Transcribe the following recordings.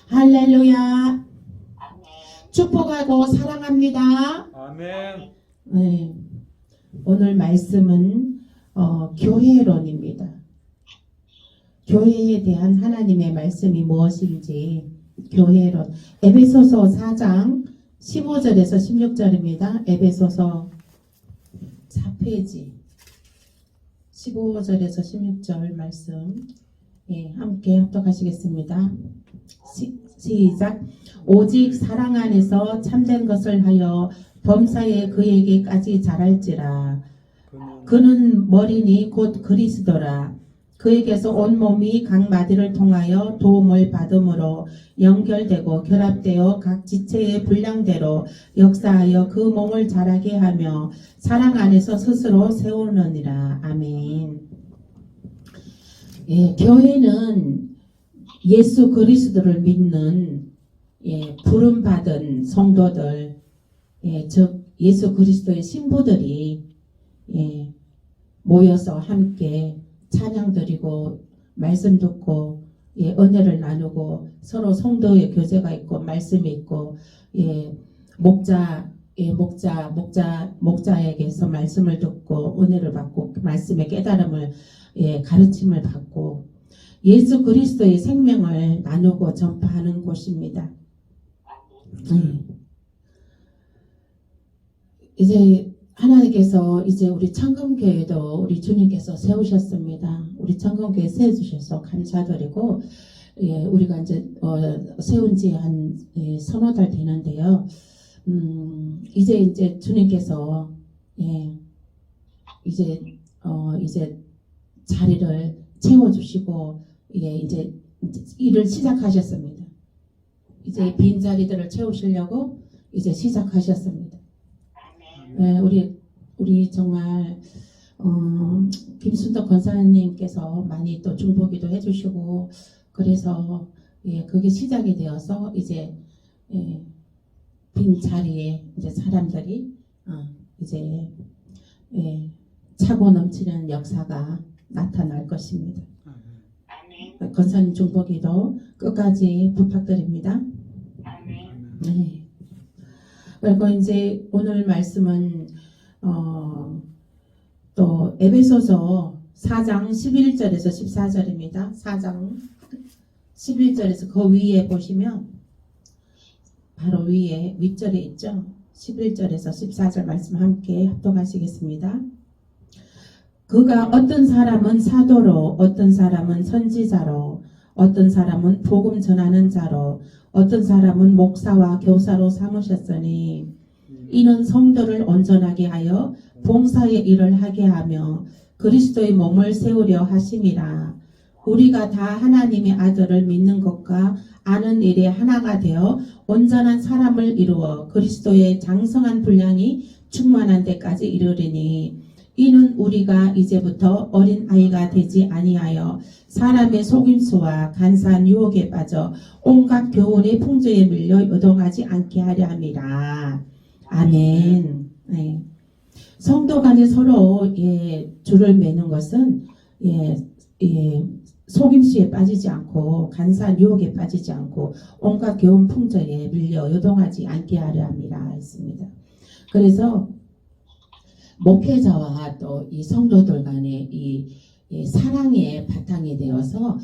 할렐루야. 축복하고 사랑합니다. 아멘. 네. 오늘 말씀은 교회론입니다. 교회에 대한 하나님의 말씀이 무엇인지 교회론. 에베소서 4장 15절에서 16절입니다. 에베소서 4페이지 15절에서 16절 말씀 함께 합독하시겠습니다. 시작. 오직 사랑 안에서 참된 것을 하여 범사에 그에게까지 자랄지라. 그는 머리니 곧 그리스도라. 그에게서 온 몸이 각 마디를 통하여 도움을 받음으로 연결되고 결합되어 각 지체의 분량대로 역사하여 그 몸을 자라게 하며 사랑 안에서 스스로 세우느니라. 아멘. 교회는 예수 그리스도를 믿는 부름받은 성도들, 즉 예수 그리스도의 신부들이 모여서 함께 찬양 드리고 말씀 듣고 은혜를 나누고 서로 성도의 교제가 있고 말씀이 있고 목자에게서 말씀을 듣고 은혜를 받고 말씀의 깨달음을 가르침을 받고 예수 그리스도의 생명을 나누고 전파하는 곳입니다. 이제 하나님께서 이제 우리 청금교회도 우리 주님께서 세우셨습니다. 우리 청금교회 세워주셔서 감사드리고 우리가 이제 세운 지 한 서너 달 되는데요. 이제 주님께서 이제 자리를 채워주시고 이제 일을 시작하셨습니다. 이제 빈 자리들을 채우시려고 이제 시작하셨습니다. 우리 정말 김순덕 권사님께서 많이 또 중보기도 해주시고 그래서 그게 시작이 되어서 이제 빈 자리에 이제 사람들이 이제 차고 넘치는 역사가 나타날 것입니다. 권사님 중보기도 끝까지 부탁드립니다. 네. 그리고 이제 오늘 말씀은 또 에베소서 4장 11절에서 14절입니다. 4장 11절에서 그 위에 보시면 바로 위에 윗절에 있죠. 11절에서 14절 말씀 함께 합독하시겠습니다. 그가 어떤 사람은 사도로, 어떤 사람은 선지자로, 어떤 사람은 복음 전하는 자로, 어떤 사람은 목사와 교사로 삼으셨으니 이는 성도를 온전하게 하여 봉사의 일을 하게 하며 그리스도의 몸을 세우려 하심이라. 우리가 다 하나님의 아들을 믿는 것과 아는 일에 하나가 되어 온전한 사람을 이루어 그리스도의 장성한 분량이 충만한 데까지 이르리니 이는 우리가 이제부터 어린 아이가 되지 아니하여 사람의 속임수와 간사한 유혹에 빠져 온갖 교훈의 풍조에 밀려 요동하지 않게 하려 함이라. 아멘. 네. 성도 간에 서로 줄을 매는 것은 속임수에 빠지지 않고 간사한 유혹에 빠지지 않고 온갖 교훈 풍조에 밀려 요동하지 않게 하려 함이라 했습니다. 그래서 목회자와 또 이 성도들 간에 이 사랑의 바탕이 되어서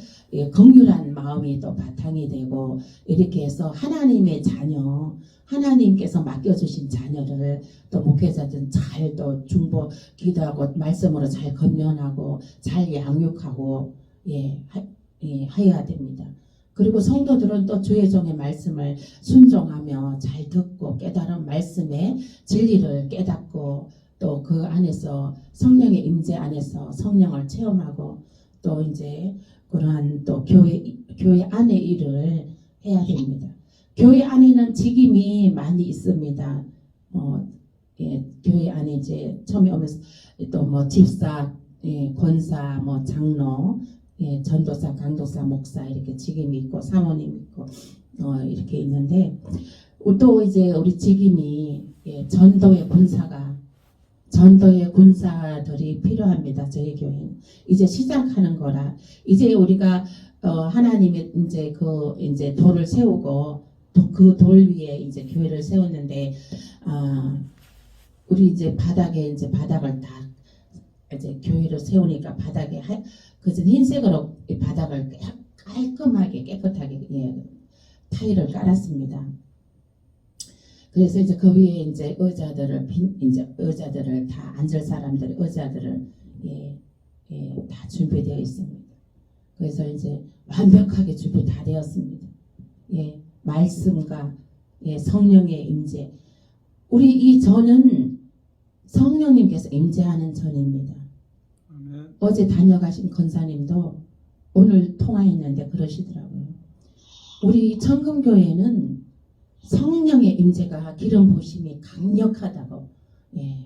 긍휼한 마음이 또 바탕이 되고 이렇게 해서 하나님의 자녀, 하나님께서 맡겨주신 자녀를 또 목회자들은 잘 또 중보 기도하고 말씀으로 잘 건면하고 잘 양육하고 하여야 됩니다. 그리고 성도들은 또 주의 종의 말씀을 순종하며 잘 듣고 깨달은 말씀의 진리를 깨닫고 또 그 안에서 성령의 임재 안에서 성령을 체험하고 또 이제 그러한 또 교회 안의 일을 해야 됩니다. 교회 안에는 직임이 많이 있습니다. 교회 안에 이제 처음에 오면서 또 뭐 집사, 권사, 뭐 장로, 전도사, 강도사, 목사 이렇게 직임이 있고 사모님 있고 이렇게 있는데 또 이제 우리 직임이 전도의 군사들이 필요합니다. 저희 교회는 이제 시작하는 거라 이제 우리가 하나님이 이제 돌을 세우고 또 그 돌 위에 이제 교회를 세웠는데 우리 이제 바닥을 다 이제 교회를 세우니까 바닥에 그전 흰색으로 이 바닥을 깔끔하게 깨끗하게 타일을 깔았습니다. 그래서 이제 그 위에 이제 의자들을 다 앉을 사람들 의자들을 다 준비되어 있습니다. 그래서 이제 완벽하게 준비 다 되었습니다. 말씀과 성령의 임재. 우리 이 전은 성령님께서 임재하는 전입니다. 아멘. 어제 다녀가신 권사님도 오늘 통화했는데 그러시더라고요. 우리 청금교회는 성령의 임재가 기름 부으심이 강력하다고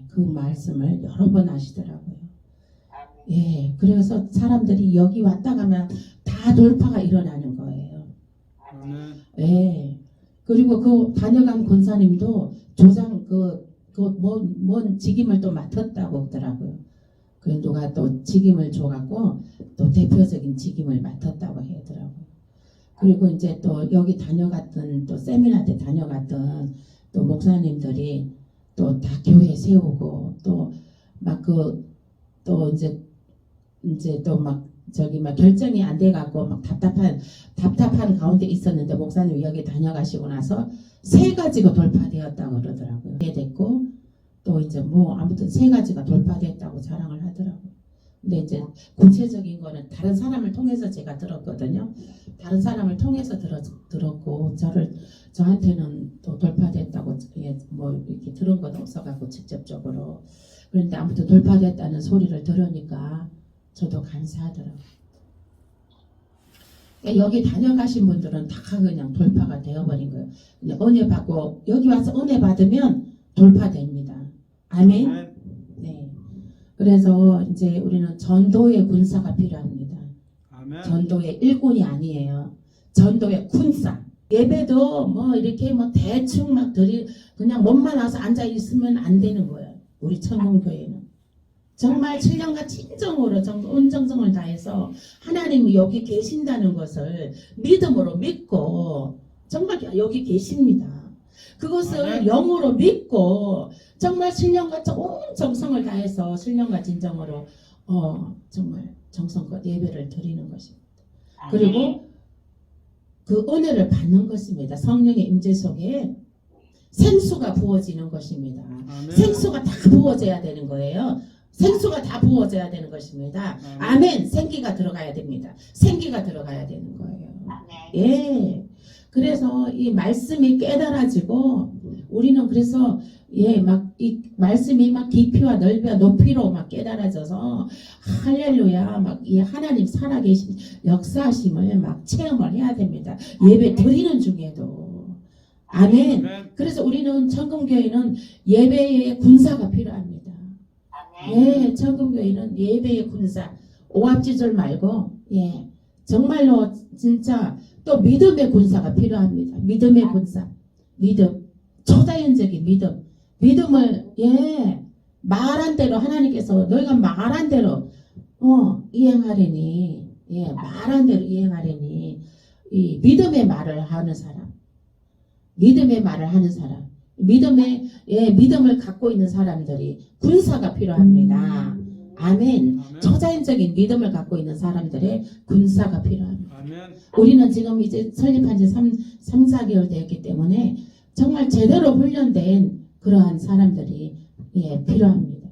그 말씀을 여러 번 하시더라고요. 그래서 사람들이 여기 왔다 가면 다 돌파가 일어나는 거예요. 아멘. 그리고 그 다녀간 권사님도 조장 뭔 직임을 또 맡았다고 하더라고요. 그래서 누가 또 직임을 줘갖고 또 대표적인 직임을 맡았다고 하더라고요. 그리고 이제 또 여기 다녀갔던 또 세미나 때 다녀갔던 또 목사님들이 또 다 교회 세우고 또 막 또 이제 또 막 결정이 안 돼갖고 막 답답한 가운데 있었는데 목사님 여기 다녀가시고 나서 3가지가 돌파되었다고 그러더라고요. 됐고 또 이제 아무튼 3가지가 돌파됐다고 자랑을 하더라고요. 근데 이제 구체적인 거는 다른 사람을 통해서 제가 들었거든요. 다른 사람을 통해서 들었고 저한테는 또 돌파됐다고 이렇게 들은 건 없어갖고 직접적으로. 그런데 아무튼 돌파됐다는 소리를 들으니까 저도 감사하더라고요. 여기 다녀가신 분들은 다 그냥 돌파가 되어버린 거예요. 그냥 은혜 받고 여기 와서 은혜 받으면 돌파됩니다. 아멘. 네. 그래서 이제 우리는 전도의 군사가 필요합니다. 아멘. 전도의 일꾼이 아니에요. 전도의 군사. 예배도 이렇게 대충 그냥 몸만 와서 앉아 있으면 안 되는 거예요. 우리 청년교회는. 정말 7년간 진정으로 온정성을 다해서 하나님이 여기 계신다는 것을 믿음으로 믿고 정말 여기 계십니다. 그것을 영으로 믿고 정말 7년간 온 정성을 다해서 7년간 진정으로 정말 정성껏 예배를 드리는 것입니다. 그리고 그 은혜를 받는 것입니다. 성령의 임재 속에 생수가 부어지는 것입니다. 아멘. 생수가 다 부어져야 되는 거예요. 생수가 다 부어져야 되는 것입니다. 아멘. 생기가 들어가야 됩니다. 생기가 들어가야 되는 거예요. 그래서 이 말씀이 깨달아지고 우리는 그래서 이 말씀이 깊이와 넓이와 높이로 깨달아져서 할렐루야 이 하나님 살아계신 역사하심을 체험을 해야 됩니다. 예배 드리는 중에도. 아멘. 그래서 우리는 청금교회는 예배의 군사가 필요합니다. 청금교회는 예배의 군사, 오합지졸 말고 정말로 진짜 또 믿음의 군사가 필요합니다. 믿음의 군사, 믿음, 초자연적인 믿음을 말한 대로 하나님께서 너희가 말한 대로 이행하려니 말한 대로 이행하려니 이 믿음의 말을 하는 사람, 믿음을 갖고 있는 사람들이 군사가 필요합니다. 아멘. 초자연적인 믿음을 갖고 있는 사람들의 군사가 필요합니다. 아멘. 우리는 지금 이제 설립한 지 3-4개월 되었기 때문에 정말 제대로 훈련된 그러한 사람들이 필요합니다.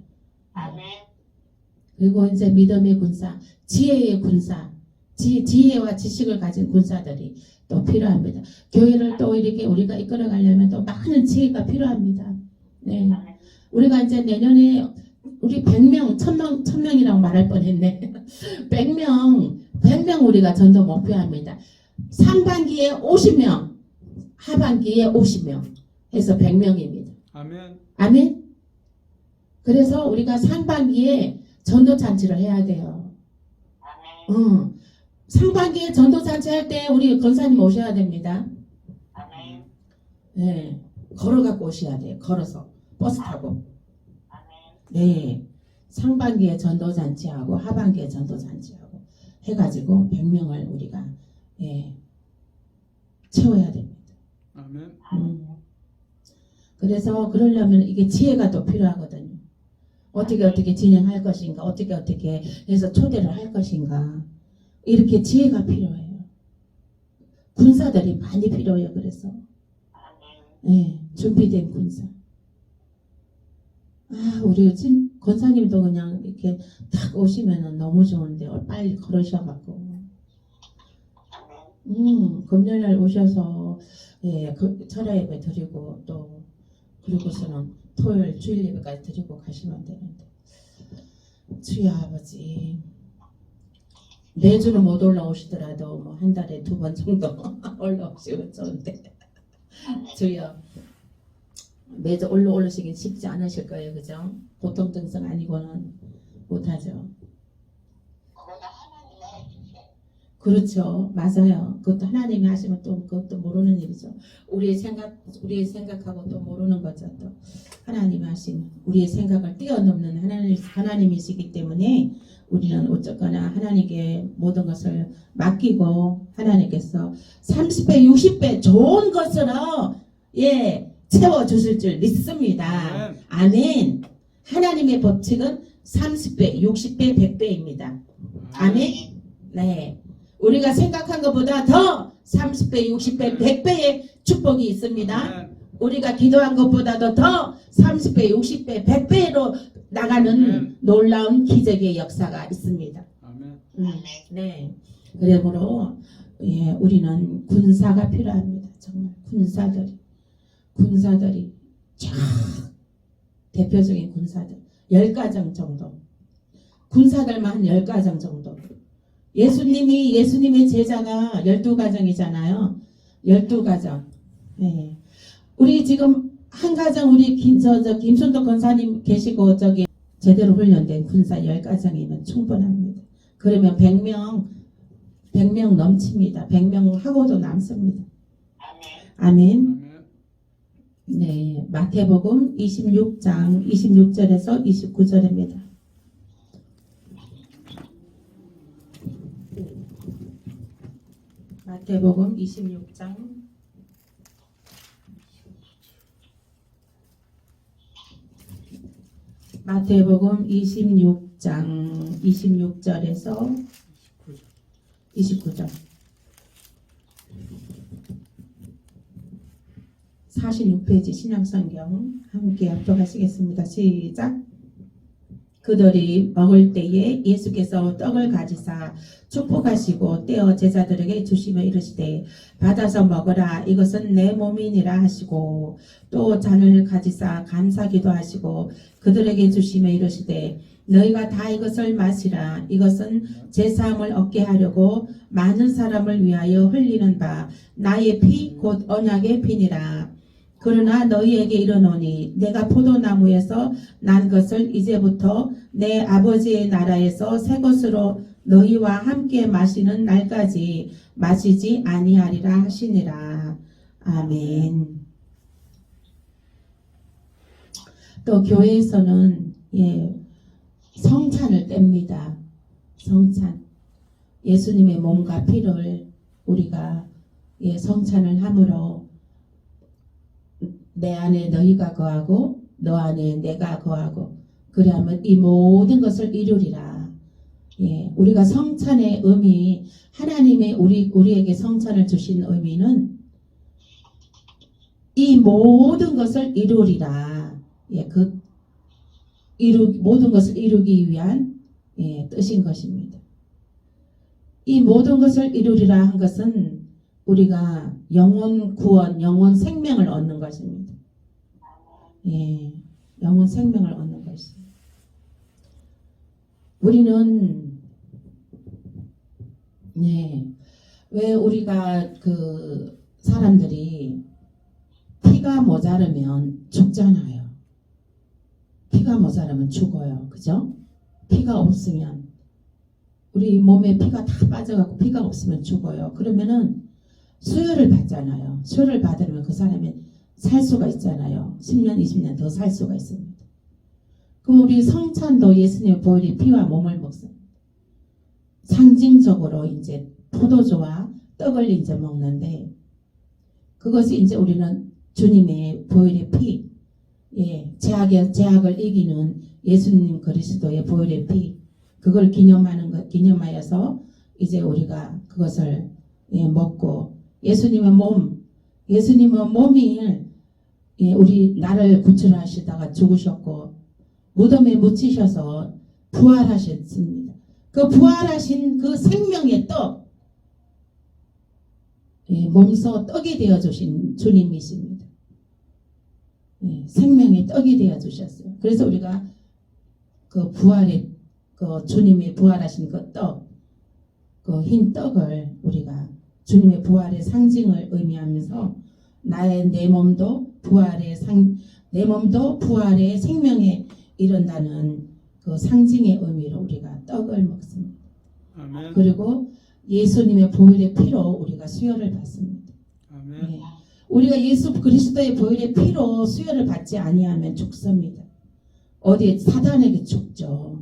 그리고 이제 믿음의 군사, 지혜의 군사, 지혜와 지식을 가진 군사들이 또 필요합니다. 교회를 또 이렇게 우리가 이끌어 가려면 또 많은 지혜가 필요합니다. 우리가 이제 내년에 우리 100명, 1000명이라고 말할 뻔했네. 100명 우리가 전도 목표합니다. 상반기에 50명, 하반기에 50명 해서 100명입니다. 아멘. 그래서 우리가 상반기에 전도 잔치를 해야 돼요. 상반기에 전도 잔치 할 때 우리 권사님 오셔야 됩니다. 걸어갖고 오셔야 돼요. 걸어서 버스 타고. 상반기에 전도 잔치하고 하반기에 전도 잔치하고 해가지고 100명을 우리가 예, 채워야 됩니다. 아멘. 그래서 그러려면 이게 지혜가 또 필요하거든요. 어떻게 진행할 것인가, 어떻게 해서 초대를 할 것인가, 이렇게 지혜가 필요해요. 군사들이 많이 필요해요. 그래서 예, 준비된 군사. 우리 권사님도 그냥 이렇게 딱 오시면은 너무 좋은데 빨리 걸으셔갖고 금요일날 오셔서 예, 그 철야 예배 드리고 또 그리고서는 토요일 주일 예배까지 드리고 가시면 되는데 주여 아버지 매주는 못 올라오시더라도 뭐 한 달에 2번 정도 올라오시면 좋은데 주여 매주 올라오시긴 쉽지 않으실 거예요. 그죠? 보통 등성 아니고는 못하죠. 그렇죠. 맞아요. 그것도 하나님이 하시면 또 그것도 모르는 일이죠. 우리의 생각하고 또 모르는 거죠. 또 하나님이 하시면 우리의 생각을 뛰어넘는 하나님이시기 때문에 우리는 어쨌거나 하나님께 모든 것을 맡기고 하나님께서 30배, 60배 좋은 것으로 채워주실 줄 믿습니다. 아멘. 하나님의 법칙은 30배, 60배, 100배입니다. 아멘. 네. 우리가 생각한 것보다 더 30배, 60배, 100배의 축복이 있습니다. 우리가 기도한 것보다도 더 30배, 60배, 100배로 나가는 놀라운 기적의 역사가 있습니다. 네. 그러므로 우리는 군사가 필요합니다. 정말 군사들이 쫙 대표적인 군사들 10가정 정도 군사들만 한 10가정 정도 예수님의 제자가 12가정이잖아요. 12가정. 네. 우리 지금 한 가정 우리 김순덕 권사님 계시고 저기 제대로 훈련된 군사 10가정이면 충분합니다. 그러면 100명 넘칩니다. 100명 하고도 남습니다. 아멘. 네, 마태복음 26장 26절에서 29절입니다. 마태복음 26장 26절에서 29절 46페이지 신약성경 함께 합독하시겠습니다. 시작. 그들이 먹을 때에 예수께서 떡을 가지사 축복하시고 떼어 제자들에게 주시며 이르시되 받아서 먹으라 이것은 내 몸이니라 하시고 또 잔을 가지사 감사기도 하시고 그들에게 주시며 이르시되 너희가 다 이것을 마시라 이것은 제사함을 얻게 하려고 많은 사람을 위하여 흘리는 바 나의 피 곧 언약의 피니라. 그러나 너희에게 이르노니 내가 포도나무에서 난 것을 이제부터 내 아버지의 나라에서 새 것으로 너희와 함께 마시는 날까지 마시지 아니하리라 하시니라. 아멘. 또 교회에서는 성찬을 뗍니다. 성찬. 예수님의 몸과 피를 우리가 성찬을 함으로 내 안에 너희가 거하고 너 안에 내가 거하고 그리하면 이 모든 것을 이루리라. 우리가 성찬의 의미 하나님의 우리에게 성찬을 주신 의미는 이 모든 것을 이루리라. 모든 것을 이루기 위한 뜻인 것입니다. 이 모든 것을 이루리라 한 것은 우리가 영혼 구원, 영혼 생명을 얻는 것입니다. 영혼 생명을 얻는 것입니다. 우리는 왜 우리가 그 사람들이 피가 모자르면 죽잖아요. 피가 모자르면 죽어요. 그죠? 피가 없으면 우리 몸에 피가 다 빠져갖고 피가 없으면 죽어요. 그러면은 수혈을 받잖아요. 수혈을 받으면 그 사람이 살 수가 있잖아요. 10년, 20년 더 살 수가 있습니다. 그럼 우리 성찬도 예수님의 보혈이 피와 몸을 먹습니다. 상징적으로 이제 포도주와 떡을 이제 먹는데 그것이 이제 우리는 주님의 보혈의 피, 제약을 이기는 예수님 그리스도의 보혈의 피, 그걸 기념하여서 이제 우리가 그것을 먹고 예수님의 몸이 우리 나를 구출하시다가 죽으셨고 무덤에 묻히셔서 부활하셨습니다. 그 부활하신 그 생명의 떡, 몸소 떡이 되어 주신 주님이십니다. 생명의 떡이 되어 주셨어요. 그래서 우리가 그 부활의 그 주님의 부활하신 그 떡, 그 흰 떡을 우리가 주님의 부활의 상징을 의미하면서 내 몸도 부활의 생명에 이른다는 그 상징의 의미로 우리가 떡을 먹습니다. 아멘. 그리고 예수님의 보혈의 피로 우리가 수혈을 받습니다. 아멘. 우리가 예수 그리스도의 보혈의 피로 수혈을 받지 아니하면 죽습니다. 어디에 사단에게 죽죠.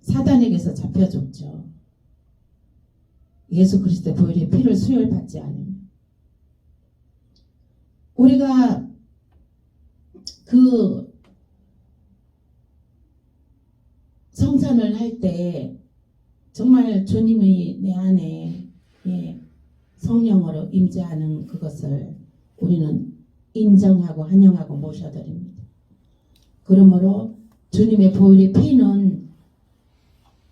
사단에게서 잡혀 죽죠. 예수 그리스도의 보혈의 피를 수혈받지 않으면 우리가 그 성찬을 할 때 정말 주님이 내 안에 성령으로 임재하는 그것을 우리는 인정하고 환영하고 모셔드립니다. 그러므로 주님의 보혈의 피는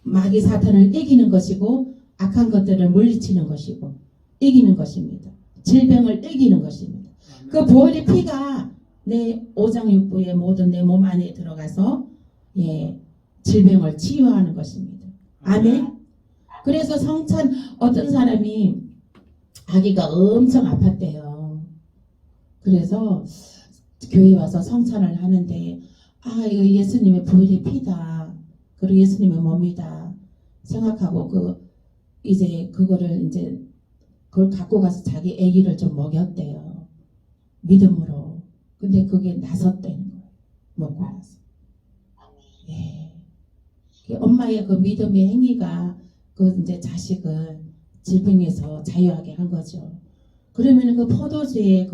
마귀 사탄을 이기는 것이고 악한 것들을 물리치는 것이고 이기는 것입니다. 질병을 이기는 것입니다. 그 보혈의 피가 내 오장육부의 모든 내 몸 안에 들어가서 질병을 치유하는 것입니다. 아멘. 그래서 성찬 어떤 사람이 아기가 엄청 아팠대요. 그래서 교회 와서 성찬을 하는데 이거 예수님의 보혈의 피다. 그리고 예수님의 몸이다. 생각하고 그걸 갖고 가서 자기 아기를 좀 먹였대요. 믿음으로. 근데 그게 나섰대는 거예요. 먹고 나서. 엄마의 그 믿음의 행위가 이제 자식을 질병에서 자유하게 한 거죠. 그러면 그 포도주가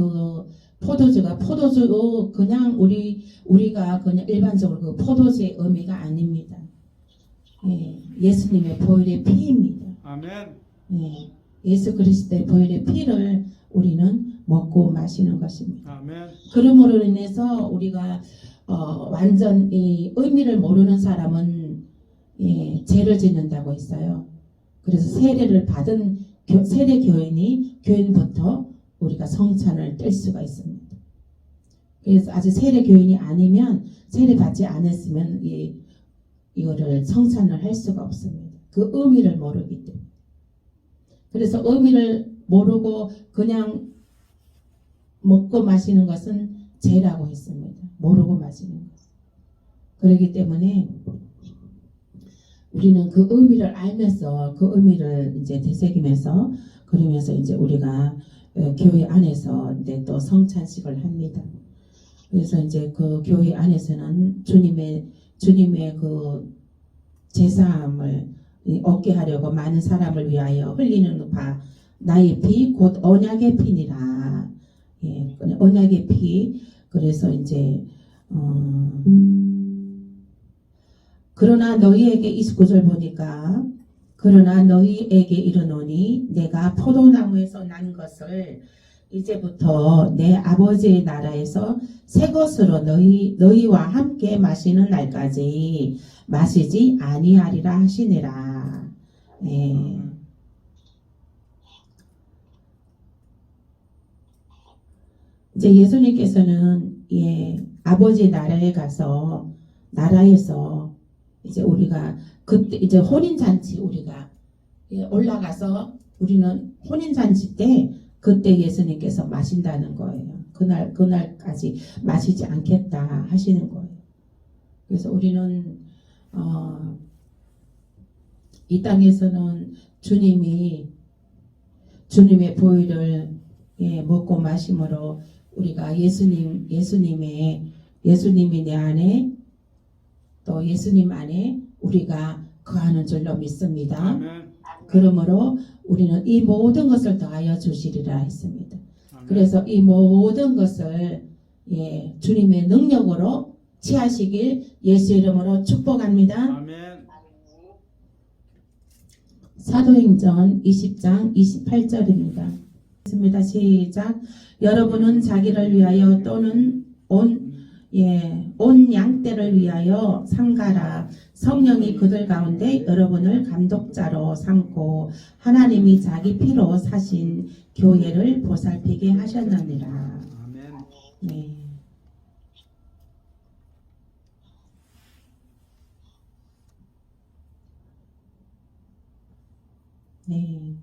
그냥 우리가 그냥 일반적으로 그 포도주의 의미가 아닙니다. 예수님의 보혈의 피입니다. 아멘. 예수 그리스도의 보혈의 피를 우리는 먹고 마시는 것입니다. 아멘. 그러므로 인해서 우리가 완전 이 의미를 모르는 사람은 죄를 짓는다고 했어요. 그래서 세례를 받은 세례 교인부터 우리가 성찬을 뗄 수가 있습니다. 그래서 아직 세례 교인이 아니면 세례 받지 않았으면 이거를 성찬을 할 수가 없습니다. 그 의미를 모르기 때문에. 그래서 의미를 모르고 그냥 먹고 마시는 것은 죄라고 했습니다. 모르고 마시는 것. 그렇기 때문에 우리는 그 의미를 알면서 그 의미를 이제 되새기면서 그러면서 이제 우리가 교회 안에서 이제 또 성찬식을 합니다. 그래서 이제 그 교회 안에서는 주님의 그 제사함을 얻게 하려고 많은 사람을 위하여 흘리는 바 나의 피 곧 언약의 피니라. 언약의 피. 그래서 이제 그러나 너희에게 29절 보니까 그러나 너희에게 이르노니 내가 포도나무에서 난 것을 이제부터 내 아버지의 나라에서 새 것으로 너희와 함께 마시는 날까지 마시지 아니하리라 하시니라. 이제 예수님께서는 아버지의 나라에 가서 나라에서 이제 우리가 그때 이제 혼인잔치 우리가 올라가서 우리는 혼인잔치 때 그때 예수님께서 마신다는 거예요. 그날까지 마시지 않겠다 하시는 거예요. 그래서 우리는 이 땅에서는 주님의 보혈을 먹고 마심으로 우리가 예수님이 내 안에 또 예수님 안에 우리가 거하는 줄로 믿습니다. 아멘. 그러므로 우리는 이 모든 것을 더하여 주시리라 했습니다. 아멘. 그래서 이 모든 것을 주님의 능력으로 취하시길 예수 이름으로 축복합니다. 아멘. 사도행전 20장 28절입니다. 있습니다. 시작. 여러분은 자기를 위하여 또는 온 양떼를 위하여 상가라. 성령이 그들 가운데 여러분을 감독자로 삼고 하나님이 자기 피로 사신 교회를 보살피게 하셨느니라. 아멘. 네. 네.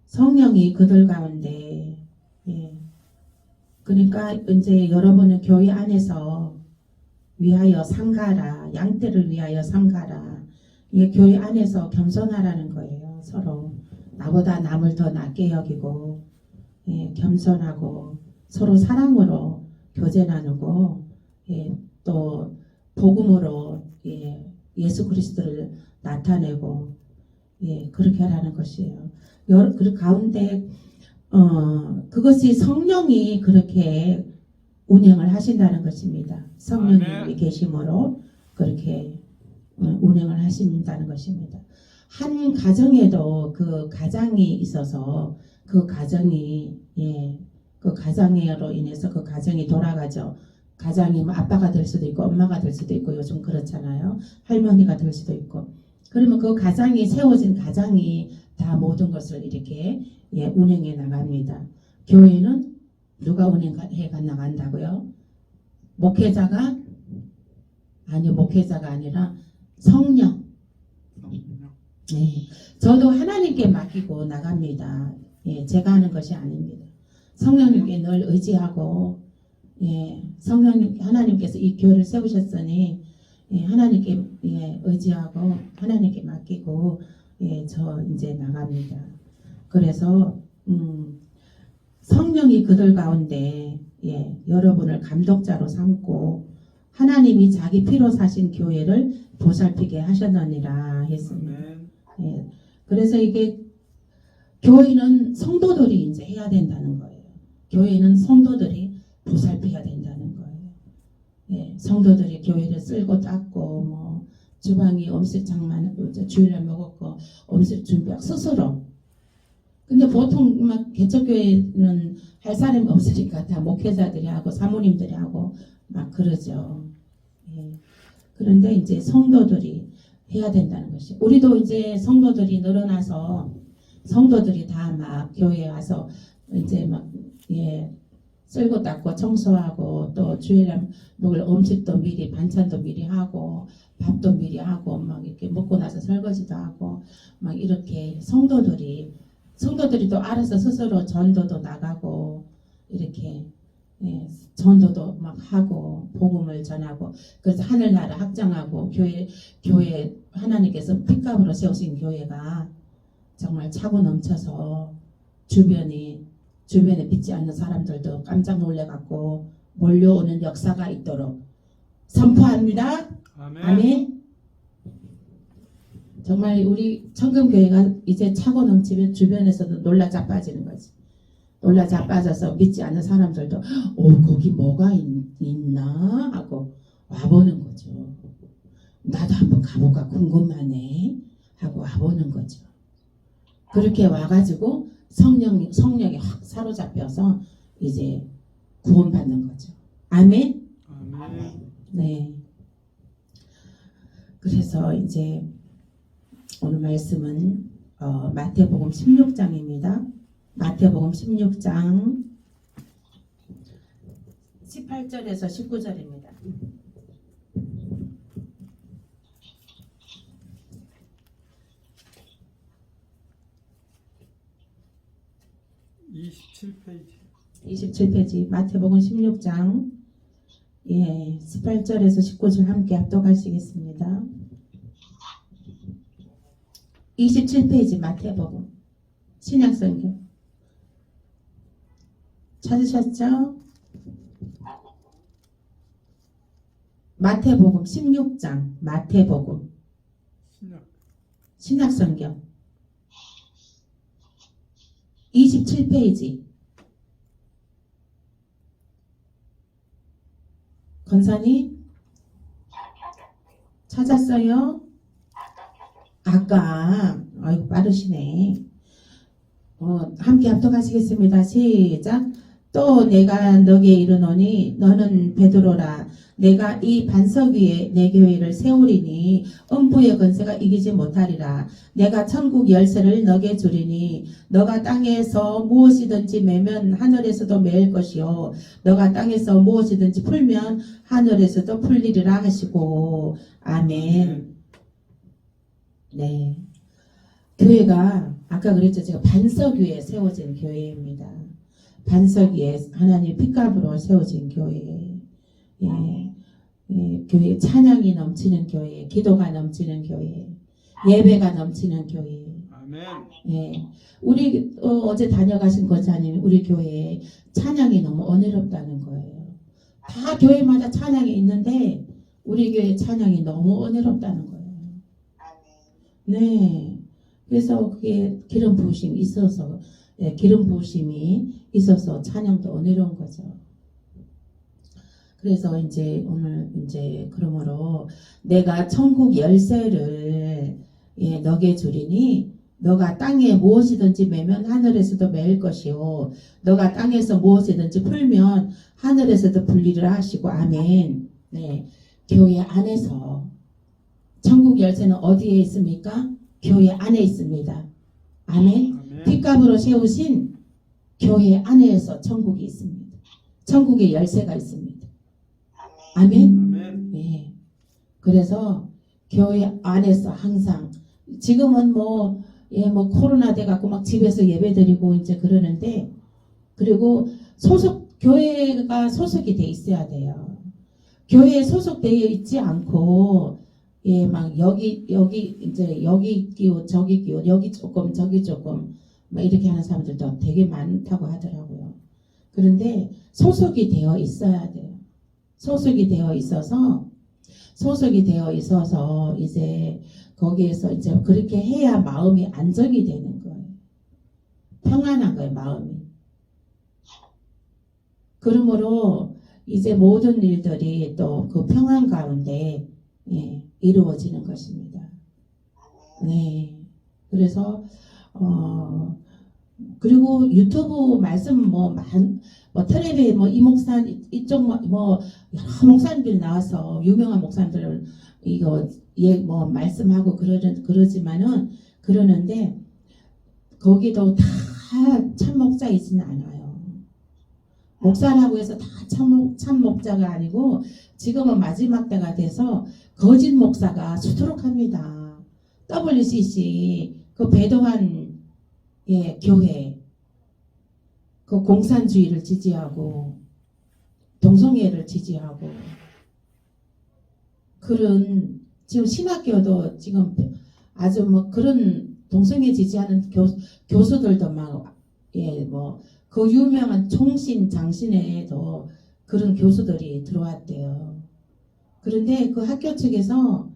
성령이 그들 가운데, 그러니까 이제 여러분은 교회 안에서 위하여 삼가라, 양떼를 위하여 삼가라. 이게 교회 안에서 겸손하라는 거예요. 서로 나보다 남을 더 낮게 여기고, 겸손하고 서로 사랑으로 교제 나누고, 또 복음으로 예수 그리스도를 나타내고, 그렇게 하라는 것이에요. 그 가운데 그것이 성령이 그렇게 운행을 하신다는 것입니다. 성령님이 아멘. 계심으로 그렇게 운행을 하신다는 것입니다. 한 가정에도 그 가장이 있어서 그 가정이 그 가장으로 인해서 그 가정이 돌아가죠. 가장이 뭐 아빠가 될 수도 있고 엄마가 될 수도 있고 요즘 그렇잖아요. 할머니가 될 수도 있고. 그러면 그 가장이 세워진 가장이 다 모든 것을 이렇게 운행해 나갑니다. 교회는 누가 운행해 나간다고요? 목회자가 아니라 성령. 네. 저도 하나님께 맡기고 나갑니다. 제가 하는 것이 아닙니다. 성령님께 늘 의지하고 성령님 하나님께서 이 교회를 세우셨으니 하나님께 의지하고 하나님께 맡기고 저 이제 나갑니다. 그래서 성령이 그들 가운데 여러분을 감독자로 삼고 하나님이 자기 피로 사신 교회를 보살피게 하셨느니라 했습니다. 그래서 이게 교회는 성도들이 이제 해야 된다는 거예요. 교회는 성도들이 보살펴야 된다는 거예요. 성도들이 교회를 쓸고 닦고 뭐 주방이 음식장만 주일날 먹었고 음식 준비하고 스스로. 근데 보통 막 개척교회는 할 사람이 없으니까 다 목회자들이 하고 사모님들이 하고 막 그러죠. 그런데 이제 성도들이 해야 된다는 것이. 우리도 이제 성도들이 늘어나서 성도들이 다 막 교회에 와서 이제 막 쓸고 닦고 청소하고 또 주일날 먹을 음식도 미리 반찬도 미리 하고 밥도 미리 하고 막 이렇게 먹고 나서 설거지도 하고 막 이렇게 성도들이 또 알아서 스스로 전도도 나가고 이렇게 전도도 막 하고 복음을 전하고 그래서 하늘나라 확장하고 교회 하나님께서 핏값으로 세우신 교회가 정말 차고 넘쳐서 주변에 믿지 않는 사람들도 깜짝 놀래갖고 몰려오는 역사가 있도록 선포합니다. 아멘. 아멘. 정말 우리 청금교회가 이제 차고 넘치면 주변에서도 놀라 자빠지는 거지. 놀라 자빠져서 믿지 않는 사람들도 거기 뭐가 있나 하고 와보는 거죠. 나도 한번 가볼까 궁금하네 하고 와보는 거죠. 그렇게 와가지고 성령에 확 사로잡혀서 이제 구원받는 거죠. 아멘. 아멘. 네. 그래서 이제 오늘 말씀은 마태복음 16장입니다. 마태복음 16장 18절에서 19절입니다. 27페이지. 27페이지 마태복음 16장 18절에서 19절 함께 합독하시겠습니다. 27페이지 마태복음 신약성경 찾으셨죠? 마태복음 16장 마태복음 신약 신약성경 27페이지. 권사님 찾았어요? 아까 아이고 빠르시네. 함께 합독하시겠습니다. 시작. 또 내가 너에게 이르노니 너는 베드로라. 내가 이 반석 위에 내 교회를 세우리니 음부의 권세가 이기지 못하리라. 내가 천국 열쇠를 너에게 주리니 너가 땅에서 무엇이든지 매면 하늘에서도 매일 것이요 너가 땅에서 무엇이든지 풀면 하늘에서도 풀리리라 하시고. 아멘. 네. 교회가 아까 그랬죠. 제가 반석 위에 세워진 교회입니다. 반석 위에 하나님 핏값으로 세워진 교회. 예. 예. 교회 찬양이 넘치는 교회, 기도가 넘치는 교회, 예배가 넘치는 교회. 아멘. 예. 우리 어제 다녀가신 권사님 우리 교회에 찬양이 너무 은혜롭다는 거예요. 다 교회마다 찬양이 있는데 우리 교회 찬양이 너무 은혜롭다는 거예요. 네. 그래서 그게 기름 부으심이 있어서, 예, 기름 부으심이 있어서 찬양도 은혜로운 거죠. 그래서 이제 오늘 이제 그러므로 내가 천국 열쇠를 예, 너게 주리니 너가 땅에 무엇이든지 매면 하늘에서도 매일 것이요 너가 땅에서 무엇이든지 풀면 하늘에서도 풀리리라 하시고. 아멘. 네. 교회 안에서 천국 열쇠는 어디에 있습니까? 교회 안에 있습니다. 아멘. 아멘. 핏값으로 세우신 교회 안에서 천국이 있습니다. 천국의 열쇠가 있습니다. 아멘. 아멘. 예. 그래서 교회 안에서 항상 지금은 뭐 코로나 돼 갖고 막 집에서 예배드리고 이제 그러는데, 그리고 교회가 소속이 돼 있어야 돼요. 교회에 소속되어 있지 않고 예, 막 여기 이제 여기 끼워 저기 끼워 여기 조금 저기 조금 막 이렇게 하는 사람들도 되게 많다고 하더라고요. 그런데 소속이 되어 있어야 돼요. 소속이 되어 있어서 이제 거기에서 이제 그렇게 해야 마음이 안정이 되는 거예요. 평안한 거예요, 마음이. 그러므로 이제 모든 일들이 또 그 평안 가운데 예, 이루어지는 것입니다. 네. 그래서 그리고 유튜브 말씀 텔레비에 이 목사 이쪽 여러 목사님들이 나와서 유명한 목사님들 이거 말씀하고 그러지만은 그러는데 거기도 다 참 목사이지는 않아요. 목사라고 해서 다 참 목자가 아니고 지금은 마지막 때가 돼서 거짓 목사가 수두룩합니다. WCC 그 배도한 예, 교회 그 공산주의를 지지하고 동성애를 지지하고 그런 지금 신학교도 지금 아주 그런 동성애 지지하는 교수들도 그 유명한 총신 장신회에도 그런 교수들이 들어왔대요. 그런데 그 학교 측에서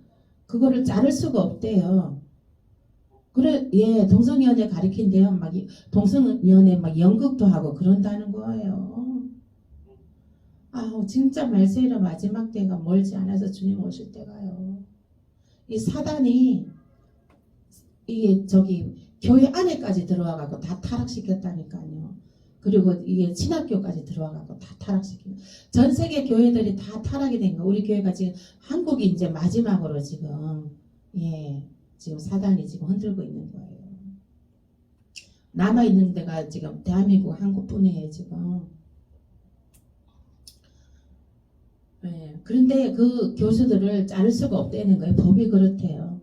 그거를 자를 수가 없대요. 예, 동성연애 가리킨대요. 동성연애 연극도 하고 그런다는 거예요. 진짜 말세이라 마지막 때가 멀지 않아서 주님 오실 때가요. 이 사단이 이게 교회 안에까지 들어와가고 다 타락시켰다니까요. 그리고 이게 신학교까지 들어와가고 다 타락시키고 전 세계 교회들이 다 타락이 된 거예요. 우리 교회가 지금 한국이 이제 마지막으로 지금 지금 사단이 지금 흔들고 있는 거예요. 남아있는 데가 지금 대한민국 한국뿐이에요 지금. 그런데 그 교수들을 자를 수가 없다는 거예요. 법이 그렇대요.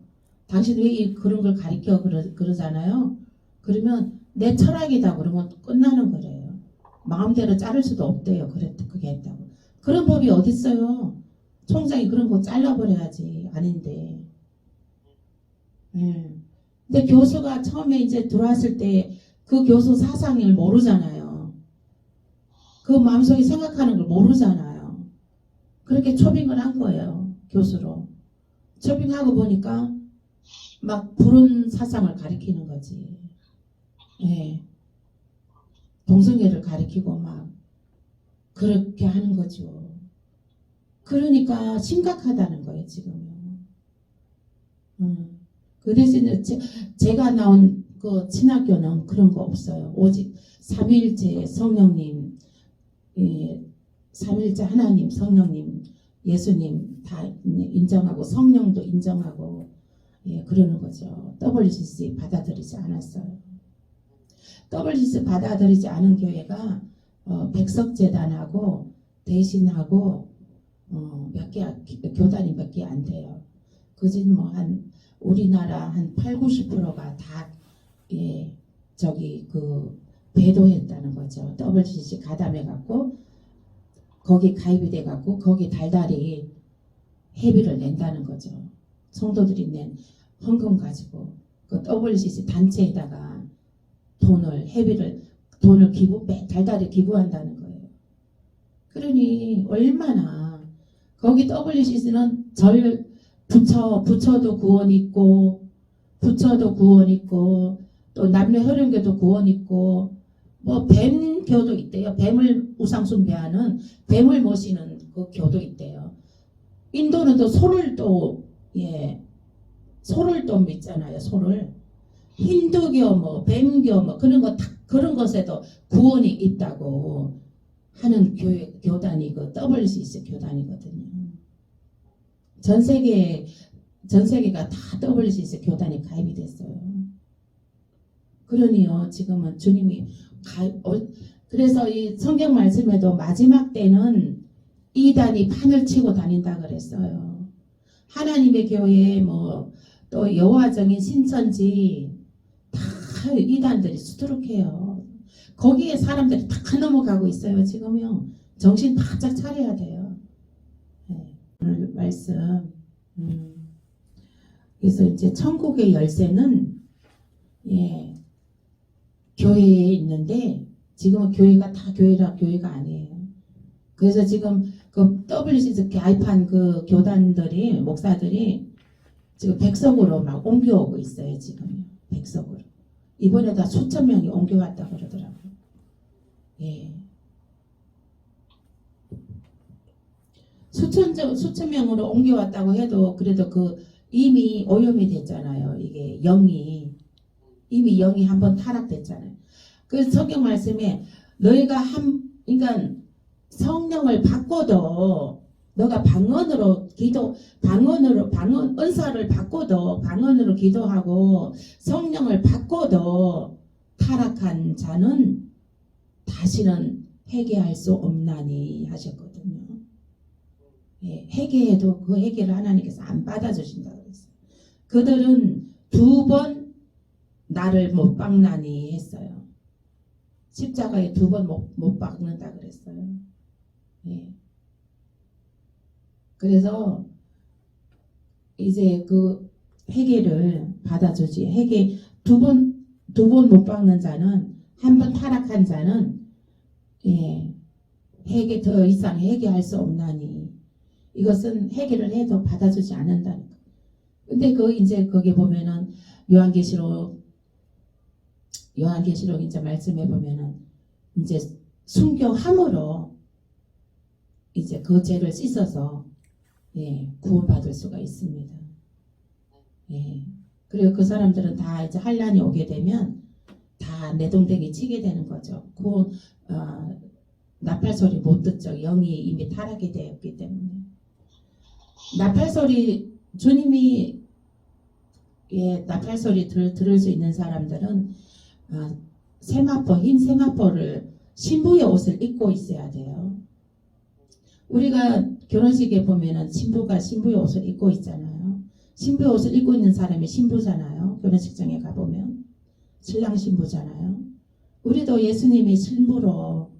당신 왜 그런 걸 가르쳐 그러잖아요. 그러면 내 철학이다 그러면 끝나는 거래요. 마음대로 자를 수도 없대요. 그게 했다고. 그런 법이 어딨어요. 총장이 그런 거 잘라버려야지. 아닌데. 근데 교수가 처음에 이제 들어왔을 때 그 교수 사상을 모르잖아요. 그 마음속에 생각하는 걸 모르잖아요. 그렇게 초빙을 한 거예요. 교수로. 초빙하고 보니까 막 불운 사상을 가리키는 거지. 예. 동성애를 가리키고 막 그렇게 하는 거죠. 그러니까 심각하다는 거예요, 지금요. 그 대신에 제가 나온 그 신학교는 그런 거 없어요. 오직 삼위일체 성령님, 예, 삼위일체 하나님, 성령님, 예수님 다 인정하고 성령도 인정하고 예, 그러는 거죠. WCC 받아들이지 않았어요. WCC 받아들이지 않은 교회가 백석재단하고 대신하고 몇 개 교단이 몇 개 안 돼요. 그진 뭐 한 우리나라 한 80~90%가 다 예, 저기 그 배도했다는 거죠. WCC 가담해 갖고 거기 가입이 돼 갖고 거기 달달이 회비를 낸다는 거죠. 성도들이 낸 헌금 가지고 그 WCC 단체에다가 돈을 달달이 기부한다는 거예요. 그러니 얼마나 거기 WCC는 부처도 구원 있고 또 남녀 혈연교도 구원 있고 뭐 뱀교도 있대요. 뱀을 우상 숭배하는 뱀을 모시는 그 교도 있대요. 인도는 또 소를 또 믿잖아요. 소를 힌두교 뭐 뱀교 뭐 그런 것에도 구원이 있다고 하는 교단이 그 WCC 교단이거든요. 전 세계가 다 WCC 교단이 가입이 됐어요. 그러니요, 지금은 주님이 그래서 이 성경 말씀에도 마지막 때는 이단이 판을 치고 다닌다 그랬어요. 하나님의 교회 뭐 또 여호와정인 신천지 다 이단들이 수두룩해요. 거기에 사람들이 다 넘어가고 있어요. 지금요. 정신 바짝 차려야 돼요. 네, 오늘 말씀. 그래서 이제 천국의 열쇠는 교회에 있는데 지금은 교회가 다 교회가 아니에요. 그래서 지금 그 WCC 가입한 그 교단들이 목사들이 지금 백석으로 막 옮겨오고 있어요. 지금 백석으로. 이번에 다 수천 명이 옮겨왔다고 그러더라고요. 예. 수천 명으로 옮겨왔다고 해도 그래도 그 이미 오염이 됐잖아요. 이게 이미 영이 한번 타락됐잖아요. 그 성경 말씀에 너희가 그러니까 성령을 받고도 너가 은사를 받고도 방언으로 기도하고 성령을 받고도 타락한 자는 다시는 회개할 수 없나니 하셨거든요. 예, 회개해도 그 회개를 하나님께서 안 받아주신다고 그랬어요. 그들은 2번 나를 못 박나니 했어요. 십자가에 2번 못 박는다 그랬어요. 예. 그래서 이제 그 회개를 받아주지. 회개 2번 못 박는 자는, 한 번 타락한 자는 회개 더 이상 회개할 수 없나니, 이것은 회개를 해도 받아주지 않는다는 거. 근데 이제 거기 보면은 요한계시록 이제 말씀해 보면은 이제 순교함으로 이제 그 죄를 씻어서 구원받을 수가 있습니다. 그리고 그 사람들은 다 이제 환란이 오게 되면 다 내동댕이 치게 되는 거죠. 나팔소리 못 듣죠. 영이 이미 타락이 되었기 때문에. 나팔소리, 주님이 나팔소리 들을 수 있는 사람들은 흰 세마포를 신부의 옷을 입고 있어야 돼요. 우리가 결혼식에 보면은 신부가 신부의 옷을 입고 있잖아요. 신부의 옷을 입고 있는 사람이 신부잖아요. 결혼식장에 가보면 신랑 신부잖아요. 우리도 예수님이 신부로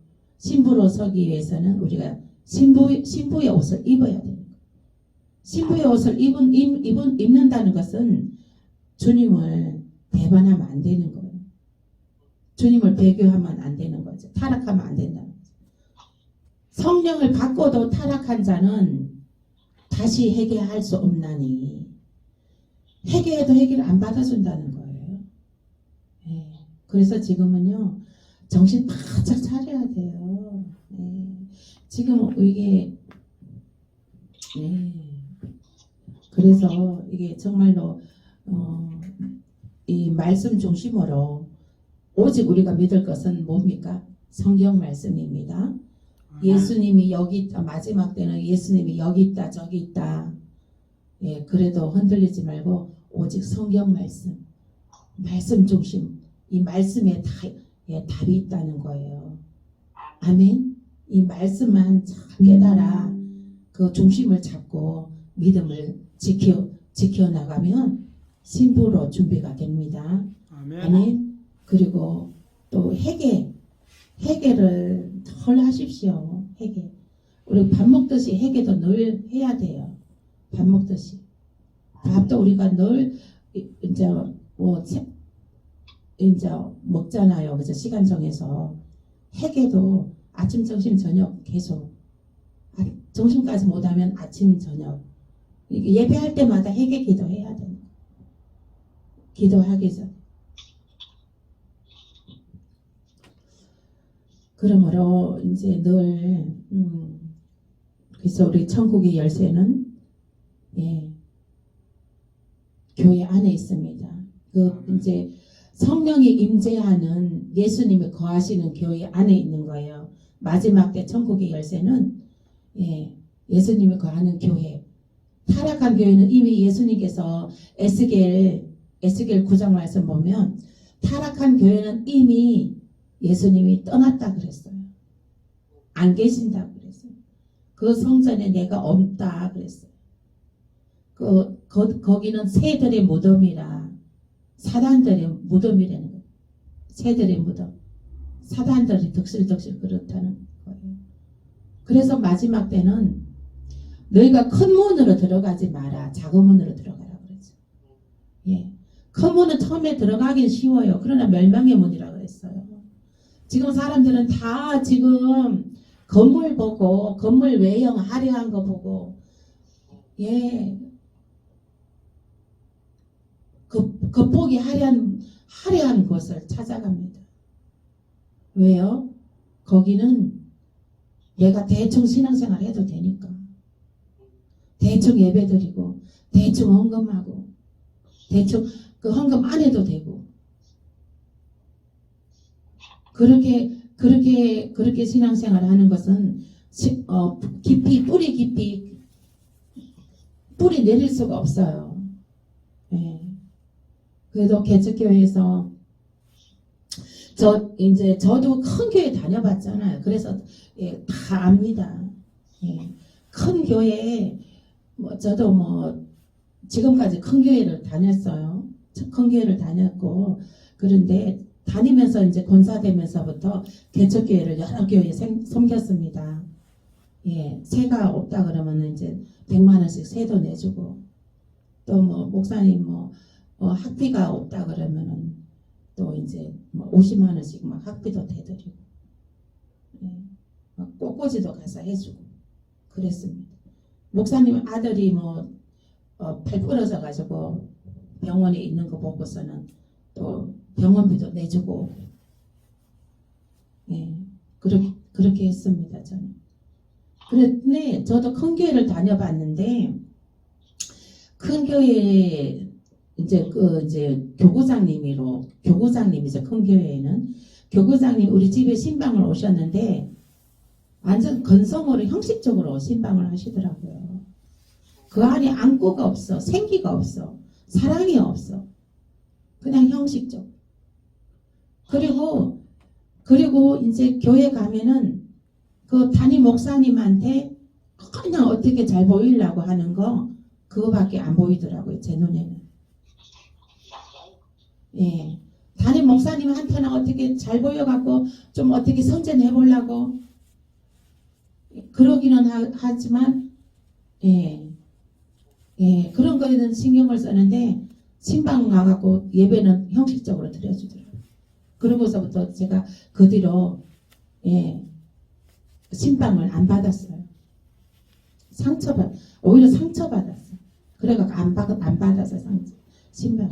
서기 위해서는 우리가 신부의 옷을 입어야 돼요. 신부의 옷을 입는다는 것은 주님을 배반하면 안 되는 거예요. 주님을 배교하면 안 되는 거죠. 타락하면 안 된다는 거죠. 성령을 받고도 타락한 자는 다시 회개할 수 없나니, 회개해도 회개를 안 받아준다는 거예요. 예. 그래서 지금은요, 정신 바짝 차려야 돼요. 예. 지금 이게, 예. 그래서 이게 정말로, 이 말씀 중심으로 오직 우리가 믿을 것은 뭡니까? 성경 말씀입니다. 예수님이 여기 있다. 마지막 때는 예수님이 여기 있다, 저기 있다. 예, 그래도 흔들리지 말고 오직 성경 말씀, 말씀 중심, 이 말씀에 다 예, 답이 있다는 거예요. 아멘. 이 말씀만 잘 깨달아 그 중심을 잡고 믿음을 지켜 나가면 신부로 준비가 됩니다. 아멘. 아멘. 그리고 또 회개를 덜 하십시오. 회개. 우리 밥 먹듯이 회개도 늘 해야 돼요. 밥 먹듯이. 밥도 우리가 늘 이제 이제 먹잖아요. 그래서 시간 정해서 회개도 아침, 점심, 저녁 계속 점심까지 못하면 아침, 저녁 예배할 때마다 회개 기도해야 돼요. 기도하기 전. 그러므로 이제 늘 그래서 우리 천국의 열쇠는 예, 교회 안에 있습니다. 그 이제 성령이 임재하는 예수님이 거하시는 교회 안에 있는 거예요. 마지막 때 천국의 열쇠는 예, 예수님이 거하는 교회. 타락한 교회는 이미 예수님께서 에스겔 9장 말씀 보면 타락한 교회는 이미 예수님이 떠났다 그랬어요. 안 계신다 그랬어요. 그 성전에 내가 없다 그랬어요. 거기는 새들의 무덤이라 사단들의 무덤이라는 거예요. 새들의 무덤. 사단들이 덕실덕실 그렇다는 거예요. 그래서 마지막 때는 너희가 큰 문으로 들어가지 마라. 작은 문으로 들어가라 그랬죠. 예. 큰 문은 처음에 들어가긴 쉬워요. 그러나 멸망의 문이라 그랬어요. 지금 사람들은 다 지금 건물 보고 건물 외형 화려한 거 보고 예. 겉보기 화려한 곳을 찾아갑니다. 왜요? 거기는 내가 대충 신앙생활 해도 되니까. 대충 예배드리고 대충 헌금하고 대충 그 헌금 안 해도 되고 그렇게 신앙생활을 하는 것은 뿌리 내릴 수가 없어요. 예. 그래도 개척교회에서 저도 큰 교회 다녀봤잖아요. 그래서 예, 다 압니다. 예. 큰 교회에 저도 지금까지 큰 교회를 다녔어요. 큰 교회를 다녔고 그런데 다니면서 이제 권사되면서부터 개척교회를 여러 교회에 섬겼습니다. 예, 세가 없다 그러면 이제 100만 원씩 세도 내주고 또 목사님 학비가 없다 그러면은 또 이제 50만 원씩 학비도 대드리고 예, 꽃꽂이도 가서 해주고 그랬습니다. 목사님 아들이 발 부러져 가지고 병원에 있는 거 보고서는 또 병원비도 내주고 예, 그렇게 했습니다. 저는. 그런데 저도 큰 교회를 다녀봤는데 큰 교회 이제 교구장님이죠. 큰 교회에는 교구장님 우리 집에 신방을 오셨는데 완전 건성으로 형식적으로 신방을 하시더라고요. 그 안에 안고가 없어, 생기가 없어, 사랑이 없어. 그냥 형식적. 그리고 이제 교회 가면은 그 담임 목사님한테 그냥 어떻게 잘 보이려고 하는 거 그거밖에 안 보이더라고요. 제 눈에는. 예. 담임 목사님한테는 어떻게 잘 보여갖고 좀 어떻게 선전해 보려고 그러기는 하지만 예. 그런 거에는 신경을 쓰는데 신방 가갖고 예배는 형식적으로 드려주더라고요. 그러고서부터 제가 그 뒤로 신방을 안 받았어요. 오히려 상처받았어요. 그래갖고 안 받아서 신발.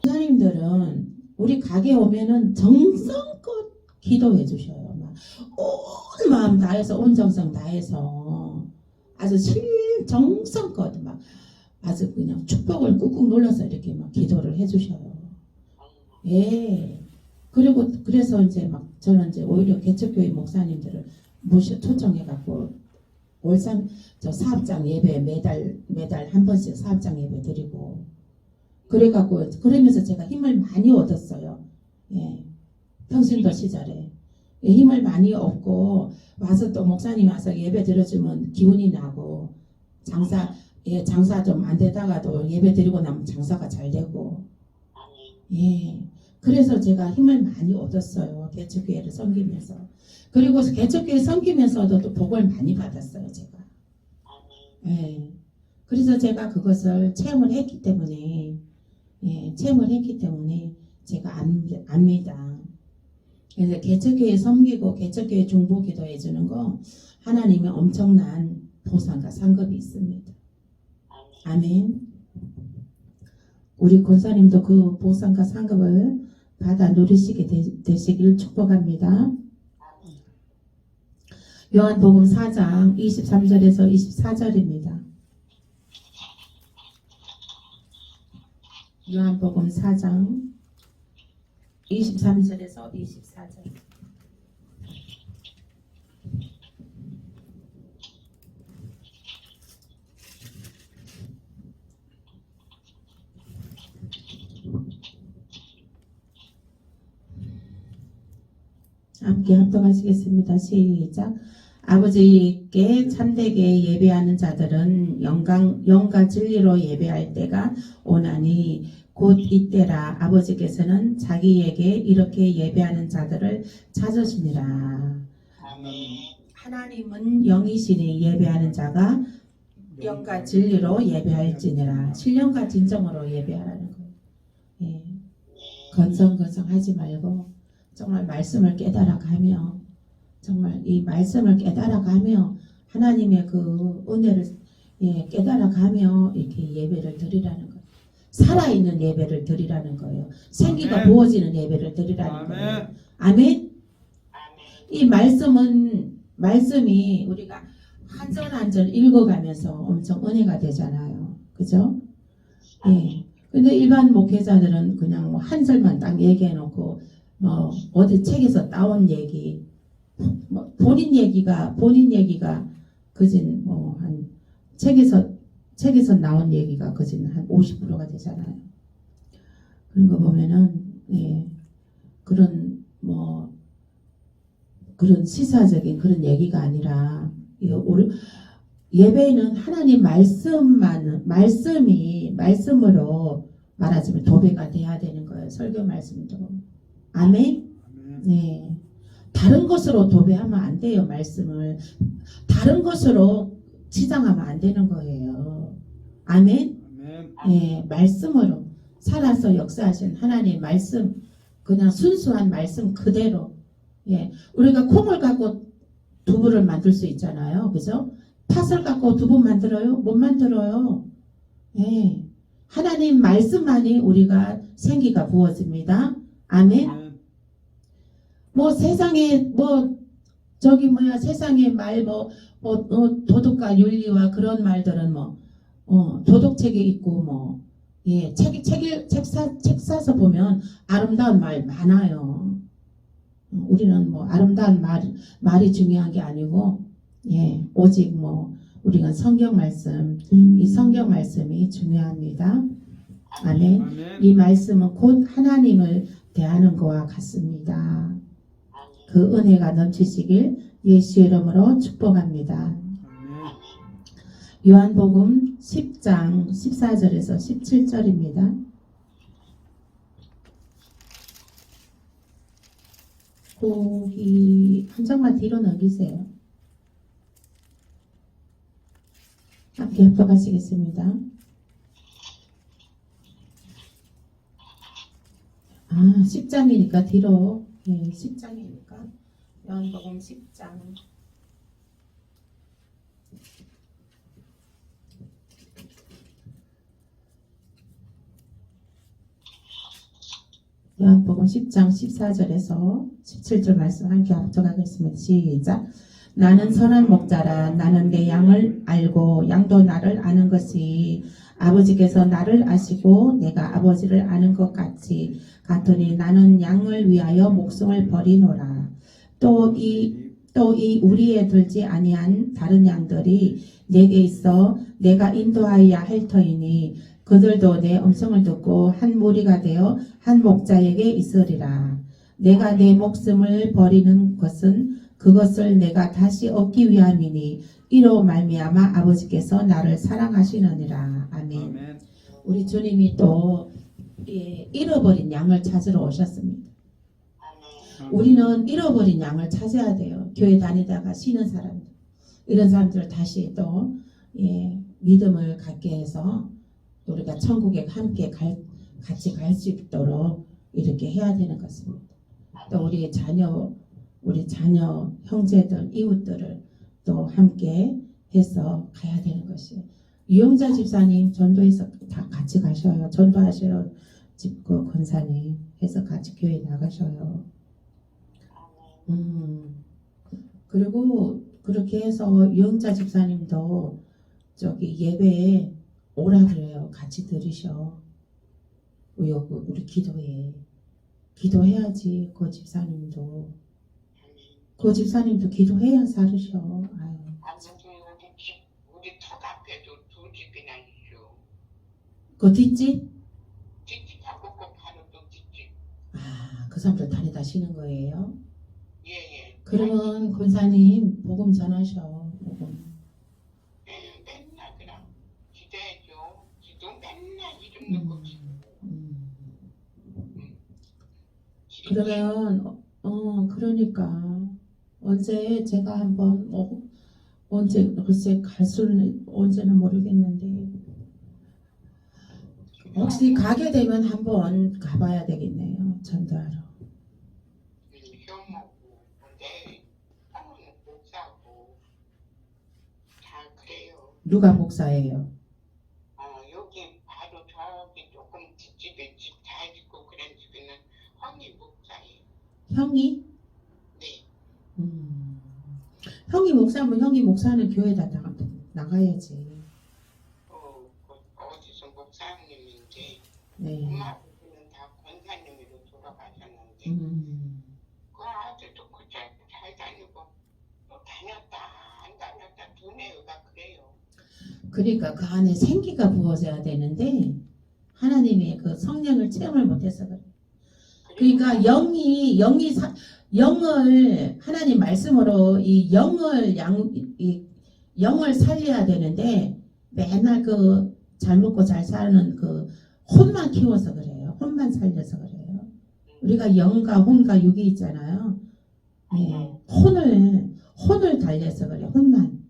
목사님들은 우리 가게 오면은 정성껏 기도해 주셔요. 막 온 마음 다해서 온 정성 다해서 아주 정성껏 막 아주 그냥 축복을 꾹꾹 눌러서 이렇게 막 기도를 해 주셔요. 예. 그리고 그래서 이제 막 저는 이제 오히려 개척교회 목사님들을 초청해 갖고 월산 저 사업장 예배 매달 한 번씩 사업장 예배 드리고 그래갖고 그러면서 제가 힘을 많이 얻었어요. 예, 평신도 시절에 예, 힘을 많이 얻고 와서 또 목사님 와서 예배 드려주면 기운이 나고 장사 좀 안 되다가도 예배 드리고 나면 장사가 잘 되고 예. 그래서 제가 힘을 많이 얻었어요. 개척교회를 섬기면서. 그리고 개척교회 섬기면서도 또 복을 많이 받았어요. 제가. 예. 그래서 제가 그것을 체험을 했기 때문에 제가 압니다. 그래서 개척교회 섬기고 개척교회 중보 기도해 주는 거 하나님의 엄청난 보상과 상급이 있습니다. 아멘. 우리 권사님도 그 보상과 상급을 받아 누리시게 되시길 축복합니다. 요한복음 4장 23절에서 24절입니다. 요한복음 4장 23절에서 24절. 함께 합독하시겠습니다. 시작. 아버지께 참되게 예배하는 자들은 영과 진리로 예배할 때가 오나니 곧 이때라. 아버지께서는 자기에게 이렇게 예배하는 자들을 찾으시니라. 하나님은 영이시니 예배하는 자가 영과 진리로 예배할지니라. 신령과 진정으로 예배하라는 거예요. 예. 건성건성하지 말고 정말 말씀을 깨달아가며 정말 이 말씀을 깨달아가며 하나님의 그 은혜를 깨달아가며 이렇게 예배를 드리라는 거예요. 살아있는 예배를 드리라는 거예요. 생기가 부어지는 예배를 드리라는 거예요. 아멘. 이 말씀이 우리가 한 절 한 절 읽어가면서 엄청 은혜가 되잖아요. 그죠? 예. 근데 일반 목회자들은 그냥 뭐 한 절만 딱 얘기해 놓고 어디 책에서 따온 얘기, 본인 얘기가 그진 한 책에서 나온 얘기가 그진 한 50%가 되잖아요. 그런 거 보면은 그런 시사적인 그런 얘기가 아니라 예배는 하나님 말씀으로 말하자면 도배가 돼야 되는 거예요. 설교 말씀도. 아멘. 네. 다른 것으로 도배하면 안 돼요. 말씀을 다른 것으로 치장하면 안 되는 거예요. 아멘. 네, 말씀으로 살아서 역사하신 하나님 말씀, 그냥 순수한 말씀 그대로. 예, 우리가 콩을 갖고 두부를 만들 수 있잖아요. 그죠? 팥을 갖고 두부 만들어요? 못 만들어요. 예, 하나님 말씀만이 우리가 생기가 부어집니다. 아멘. 세상에 세상에 말 도덕과 윤리와 그런 말들은 도덕책에 있고 책 사서 보면 아름다운 말 많아요. 우리는 아름다운 말이 중요한 게 아니고 오직 우리가 성경 말씀, 이 성경 말씀이 중요합니다. 아멘. 이 말씀은 곧 하나님을 대하는 것과 같습니다. 그 은혜가 넘치시길 예수 이름으로 축복합니다. 요한복음 10장 14절에서 17절입니다. 거기 한 장만 뒤로 넘기세요. 함께 합독하시겠습니다. 10장이니까 뒤로 10장이니까 요한복음 10장 요한복음 10장 14절에서 17절 말씀 함께 합독하겠습니다. 시작. 나는 선한 목자라. 나는 내 양을 알고 양도 나를 아는 것이 아버지께서 나를 아시고 내가 아버지를 아는 것 같으니 나는 양을 위하여 목숨을 버리노라. 또 이 우리에 들지 아니한 다른 양들이 내게 있어 내가 인도하여야 할 터이니 그들도 내 음성을 듣고 한 무리가 되어 한 목자에게 있으리라. 내가 내 목숨을 버리는 것은 그것을 내가 다시 얻기 위함이니 이로 말미암아 아버지께서 나를 사랑하시느니라. 아멘. 아멘. 우리 주님이 또 잃어버린 양을 찾으러 오셨습니다. 우리는 잃어버린 양을 찾아야 돼요. 교회 다니다가 쉬는 사람들, 이런 사람들을 다시 또 믿음을 갖게 해서 우리가 천국에 함께 같이 갈 수 있도록 이렇게 해야 되는 것입니다. 또 우리 자녀 형제들, 이웃들을 또 함께 해서 가야 되는 것이에요. 유영자 집사님 전도해서 다 같이 가셔요. 전도하셔요. 집고 권사님 해서 같이 교회 나가셔요. 그리고 그렇게 해서 유영자 집사님도 저기 예배에 오라 그래요. 같이 들으셔. 우리 기도해야지. 그 집사님도 기도해야 살으셔. 아유. 우리 턱 앞에도 두 집이나 있어. 그 뒷집? 뒷집하고 그 바로 또 뒷집. 아, 그 사람들 다니다 쉬는 거예요? 예예. 그러면 권사님 복음 전하셔. 복음. 맨날 그냥 기도해줘. 기도 맨날 이름 넣고 그러니까 언제 제가 한번 언제 글쎄 갈 수는 언제는 모르겠는데 혹시 가게 되면 한번 가봐야 되겠네요. 전도하러. 효모고 근데 형은 목사고 다 그래요. 누가 목사예요? 여기 바로 저기 조금 뒷집에 집 잘 짓고 그런 집에는 형이 목사예요. 형이? 네. 형이 목사면 형이 목사는 교회에다 나가야지. 어디서 목사님인데 네. 엄마 아버지는 다 권사님으로 돌아가셨는데 그 아들도 잘 다니고 또 다녔다 안 다녔다 두뇌가 그래요. 그러니까 그 안에 생기가 부어져야 되는데 하나님의 그 성령을 체험을 못해서 그래. 그러니까 영을 하나님 말씀으로 이 영을 살려야 되는데 맨날 그 잘 먹고 잘 사는 그 혼만 키워서 그래요. 혼만 살려서 그래요. 우리가 영과 혼과 육이 있잖아요. 네. 혼을 달려서 그래. 혼만.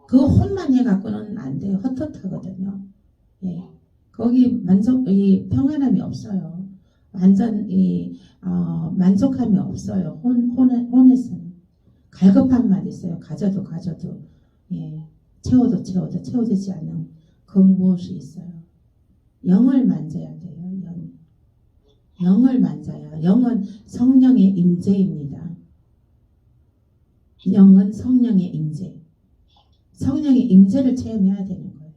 그 혼만 해갖고는 안 돼요. 헛헛하거든요. 예. 거기 평안함이 없어요. 완전 만족함이 없어요. 혼에서는 갈급함만 있어요. 가져도 예. 채워도 채워지지 않는 그 무엇이 있어요. 영을 만져야 돼요. 영을 만져야. 영은 성령의 임재입니다. 영은 성령의 임재. 성령의 임재를 체험해야 되는 거예요.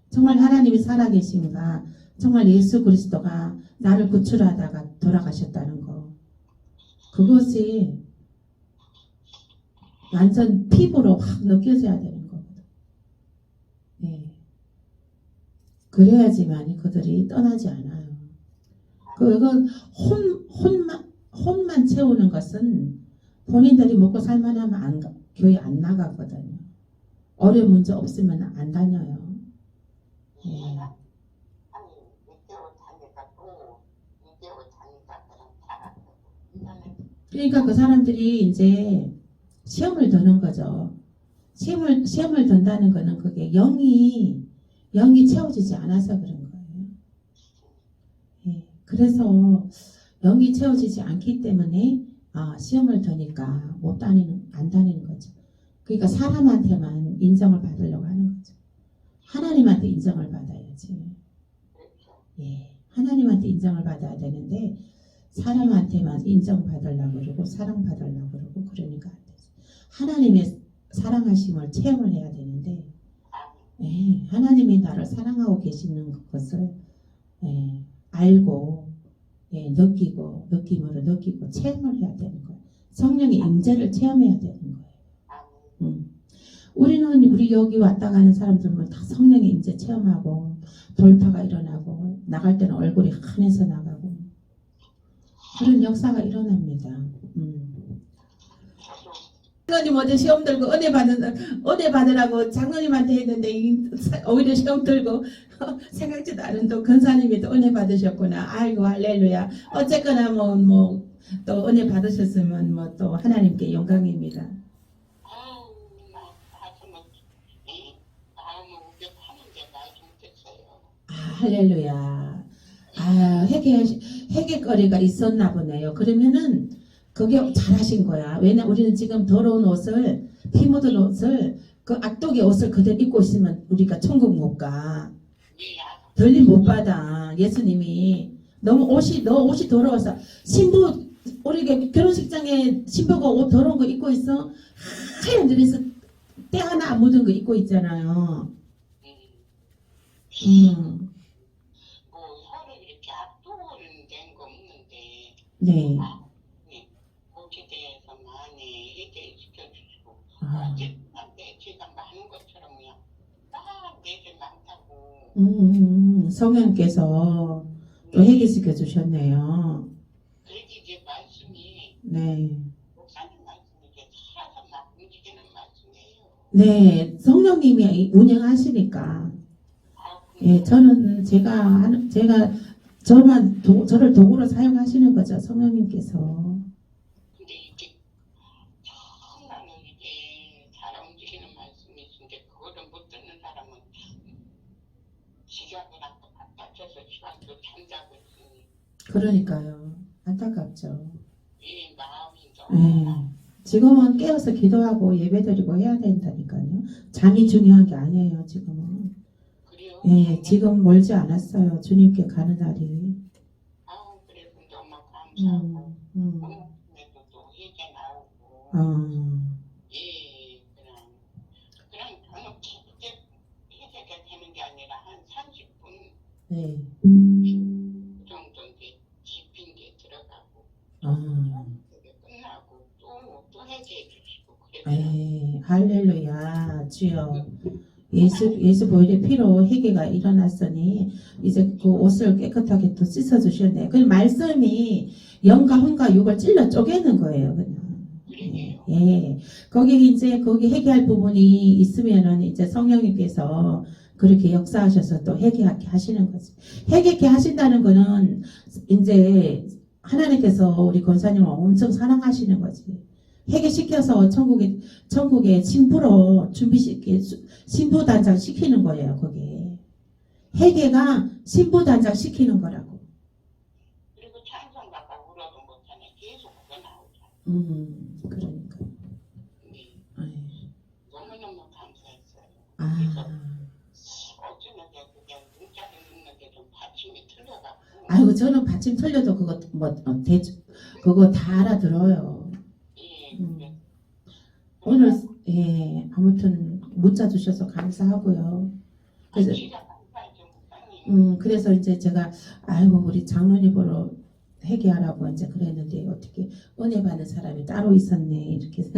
정말 하나님이 살아계신가, 정말 예수 그리스도가 나를 구출하다가 돌아가셨다는 거, 그것이 완전 피부로 확 느껴져야 되는 거거든. 네. 그래야지만 그들이 떠나지 않아요. 그건 혼만 채우는 것은 본인들이 먹고 살만하면 교회 안 나가거든요. 어려운 문제 없으면 안 다녀요. 예. 아니 6개월 다니다 또 2개월 다니다 그냥 살았어. 그러니까 그 사람들이 이제 시험을 드는 거죠. 시험을 든다는 거는 그게 영이 채워지지 않아서 그런 거예요. 예. 그래서 영이 채워지지 않기 때문에 시험을 드니까 안 다니는 거죠. 그러니까 사람한테만 인정을 받으려고 하는 거죠. 하나님한테 인정을 받아야지. 예. 하나님한테 인정을 받아야 되는데 사람한테만 인정받으려고 그러고 사랑받으려고 그러고 그러니까 안 되죠. 하나님의 사랑하심을 체험을 해야 되는데 하나님이 나를 사랑하고 계시는 것을 알고 느끼고 느낌으로 느끼고 체험을 해야 되는 거예요. 성령의 임재를 체험해야 되는 거예요. 우리는 우리 여기 왔다 가는 사람들은 다 성령의 임재 체험하고 돌파가 일어나고 나갈 때는 얼굴이 환해서 나가고 그런 역사가 일어납니다. 장로님 어제 시험 들고 은혜 받으라고 장로님한테 했는데 오히려 시험 들고 생각지도 않은 또 근사님이 또 은혜 받으셨구나. 아이고 할렐루야. 어쨌거나 뭐 또 은혜 받으셨으면 뭐 또 하나님께 영광입니다. 할렐루야. 회개거리가 있었나 보네요. 그러면은 그게 잘하신 거야. 왜냐 우리는 지금 더러운 옷을 피 묻은 옷을 그 악독의 옷을 그대로 입고 있으면 우리가 천국 못 가. 들림 못 받아. 예수님이 너 옷이 더러워서 신부 우리 결혼식장에 신부가 옷 더러운 거 입고 있어. 하얀 드레스 때 하나 안 묻은 거 입고 있잖아요. 서로 이렇게 압도는 된 거 없는데 네. 거기에 대해서 많이 얘기시켜 주시고 제가 많은 것처럼 그냥 딱 내게 많다고 성령께서 또 해결시켜 주셨네요. 그래서 이제 말씀이 네. 목사님 말씀이 이제 살아서 막 움직이는 말씀이에요. 네, 성령님이 운영하시니까. 저는 저를 도구로 사용하시는 거죠, 성령님께서. 근데 이게 정말 이게 잘 움직이는 말씀이신데 그거를 못 듣는 사람은 지각을 하고 바깥에서 시간도 잠자고 있으니 그러니까요. 안타깝죠. 이 마음이 너무 지금은 깨어서 기도하고 예배드리고 해야 된다니까요. 잠이 중요한 게 아니에요, 지금은. 지금 멀지 않았어요. 주님께 가는 날이. 그래서 너무 감사하고 꿈에도 또 얘기 나오고 그냥 저는 깊게 해제가 되는 게 아니라 한 30분 그 정도 이제 깊은 게 들어가고 그게 끝나고 또 해제해 주시고 그래서 할렐루야, 주여. 예수 보혈의 피로 회개가 일어났으니 이제 그 옷을 깨끗하게 또 씻어 주셨네. 그 말씀이 영과 혼과 육을 찔러 쪼개는 거예요, 그냥. 거기 회개할 부분이 있으면은 이제 성령님께서 그렇게 역사하셔서 또 회개하게 하시는 거지. 회개케 하신다는 거는 이제 하나님께서 우리 권사님을 엄청 사랑하시는 거지. 회개시켜서 천국에 신부로 신부단장 시키는 거예요, 거기에. 회개가 신부단장 시키는 거라고. 그리고 찬송가가 울어도 못하네. 계속 그거 나오죠. 그러니까. 너무너무 감사했어요. 어쩌면 그게 문자를 읽는데 좀 받침이 틀려갖고. 아이고, 저는 받침 틀려도 그거 다 알아들어요. 오늘 아무튼 문자 주셔서 감사하고요. 그래서 이제 제가 우리 장로님 보러 회개하라고 이제 그랬는데 어떻게 은혜 받는 사람이 따로 있었네 이렇게.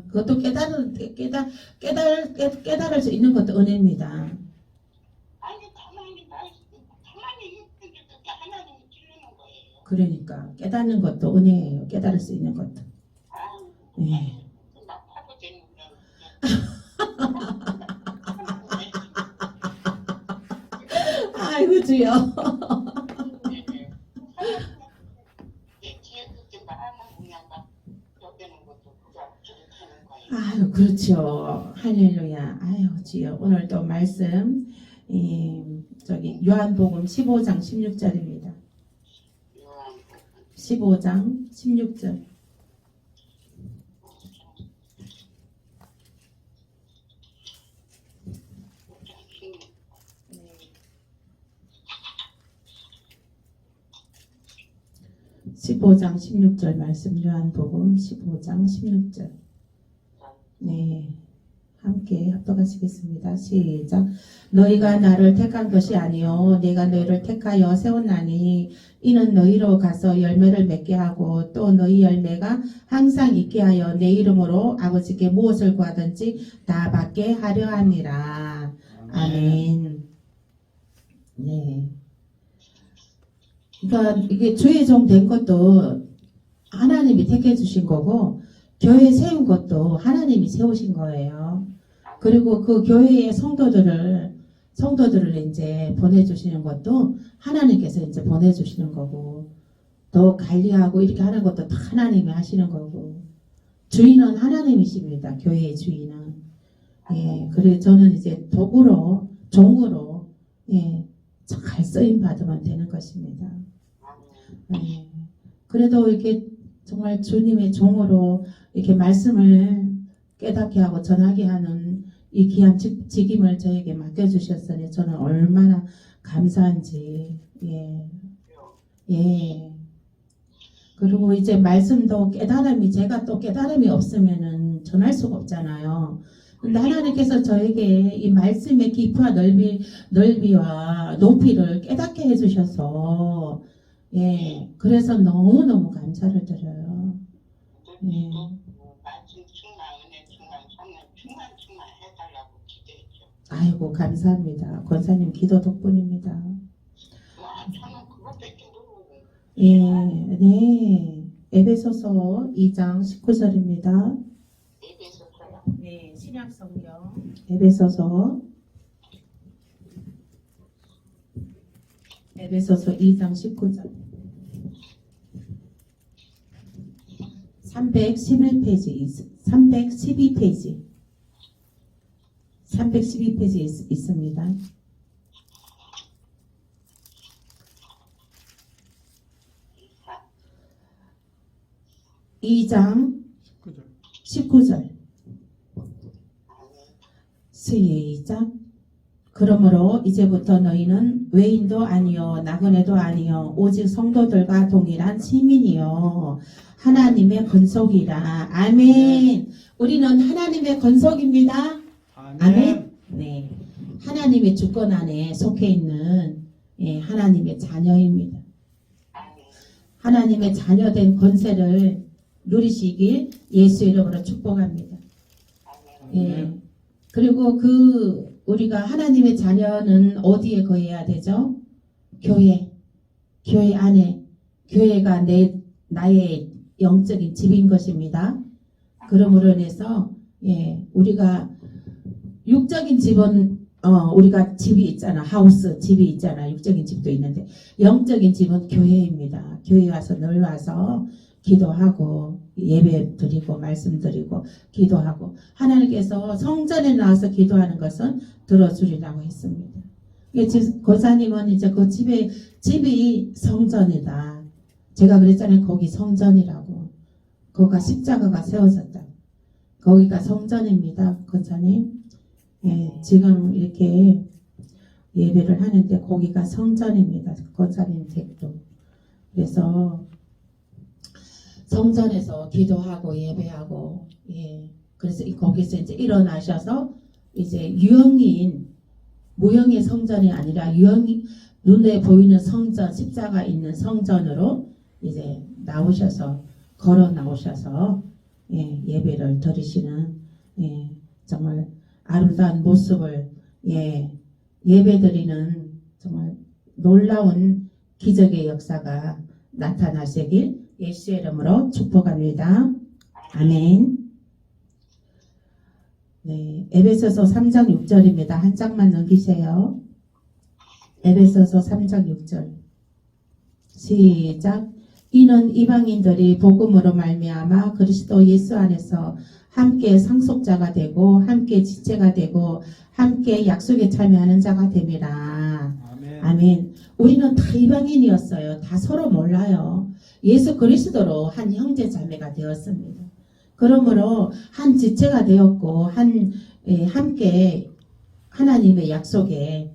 그것도 깨달을 수 있는 것도 은혜입니다. 그러니까 깨닫는 것도 은혜예요. 깨달을 수 있는 것도. 아이고 주여. 아유 그렇죠. 할렐루야. 아유 주여. 오늘 또 말씀 요한복음 15장 16절입니다. 15장 16절. 15장 16절 말씀 요한복음 15장 16절. 네. 함께 합독하시겠습니다. 시작. 너희가 나를 택한 것이 아니요 내가 너희를 택하여 세웠나니 이는 너희로 가서 열매를 맺게 하고 또 너희 열매가 항상 있게 하여 내 이름으로 아버지께 무엇을 구하든지 다 받게 하려 함이라. 아멘. 네. 그러니까 이게 주의 종 된 것도 하나님이 택해 주신 거고 교회 세운 것도 하나님이 세우신 거예요. 그리고 그 교회의 성도들을 이제 보내주시는 것도 하나님께서 이제 보내주시는 거고 또 관리하고 이렇게 하는 것도 다 하나님이 하시는 거고 주인은 하나님이십니다. 교회의 주인은. 예, 그래서 저는 이제 도구로 종으로 예, 잘 쓰임 받으면 되는 것입니다. 예, 그래도 이렇게 정말 주님의 종으로 이렇게 말씀을 깨닫게 하고 전하게 하는 이 귀한 직임을 저에게 맡겨주셨으니 저는 얼마나 감사한지. 예. 예. 그리고 이제 말씀도 깨달음이 제가 또 깨달음이 없으면은 전할 수가 없잖아요. 근데 하나님께서 저에게 이 말씀의 깊이와 넓이와 높이를 깨닫게 해주셔서 예. 그래서 너무너무 감사를 드려요. 예. 말씀 충만, 은혜 충만, 성령 충만 해달라고 기도했죠. 아이고 감사합니다. 권사님 기도 덕분입니다. 와, 저는 그것밖에 모르고. 예, 네. 에베소서 2장 19절입니다. 에베소서요. 네, 신약 성경 에베소서 2장 19절 311페이지 312페이지 있습니다. 2장 19절 시작. 그러므로 이제부터 너희는 외인도 아니요 나그네도 아니요 오직 성도들과 동일한 시민이요 하나님의 건속이라. 아멘. 우리는 하나님의 건속입니다. 아멘. 네. 하나님의 주권 안에 속해 있는 예, 하나님의 자녀입니다. 하나님의 자녀된 권세를 누리시길 예수 이름으로 축복합니다. 예. 그리고 우리가 하나님의 자녀는 어디에 거해야 되죠? 교회 안에. 교회가 나의 영적인 집인 것입니다. 그러므로 인해서 예, 우리가 육적인 집은 우리가 집이 있잖아. 하우스 집이 있잖아. 육적인 집도 있는데 영적인 집은 교회입니다. 교회 와서 늘 와서 기도하고 예배 드리고 말씀 드리고 기도하고 하나님께서 성전에 나와서 기도하는 것은 들어주리라고 했습니다. 고사님은 이제 그 집이 성전이다. 제가 그랬잖아요. 거기 성전이라고. 거기가 십자가가 세워졌다. 거기가 성전입니다. 권사님. 예, 지금 이렇게 예배를 하는데 거기가 성전입니다. 권사님 댁도. 그래서 성전에서 기도하고 예배하고 예. 그래서 거기서 이제 일어나셔서 이제 무형의 성전이 아니라 눈에 보이는 성전, 십자가 있는 성전으로 이제 걸어 나오셔서 예, 예배를 드리시는 예, 정말 아름다운 모습을 예배드리는 정말 놀라운 기적의 역사가 나타나시길 예수의 이름으로 축복합니다. 아멘. 네, 에베소서 3장 6절입니다. 한 장만 넘기세요. 에베소서 3장 6절 시작. 이는 이방인들이 복음으로 말미암아 그리스도 예수 안에서 함께 상속자가 되고 함께 지체가 되고 함께 약속에 참여하는 자가 됨이라. 아멘. 아멘. 우리는 다 이방인이었어요. 다 서로 몰라요. 예수 그리스도로 한 형제 자매가 되었습니다. 그러므로 한 지체가 되었고 함께 하나님의 약속에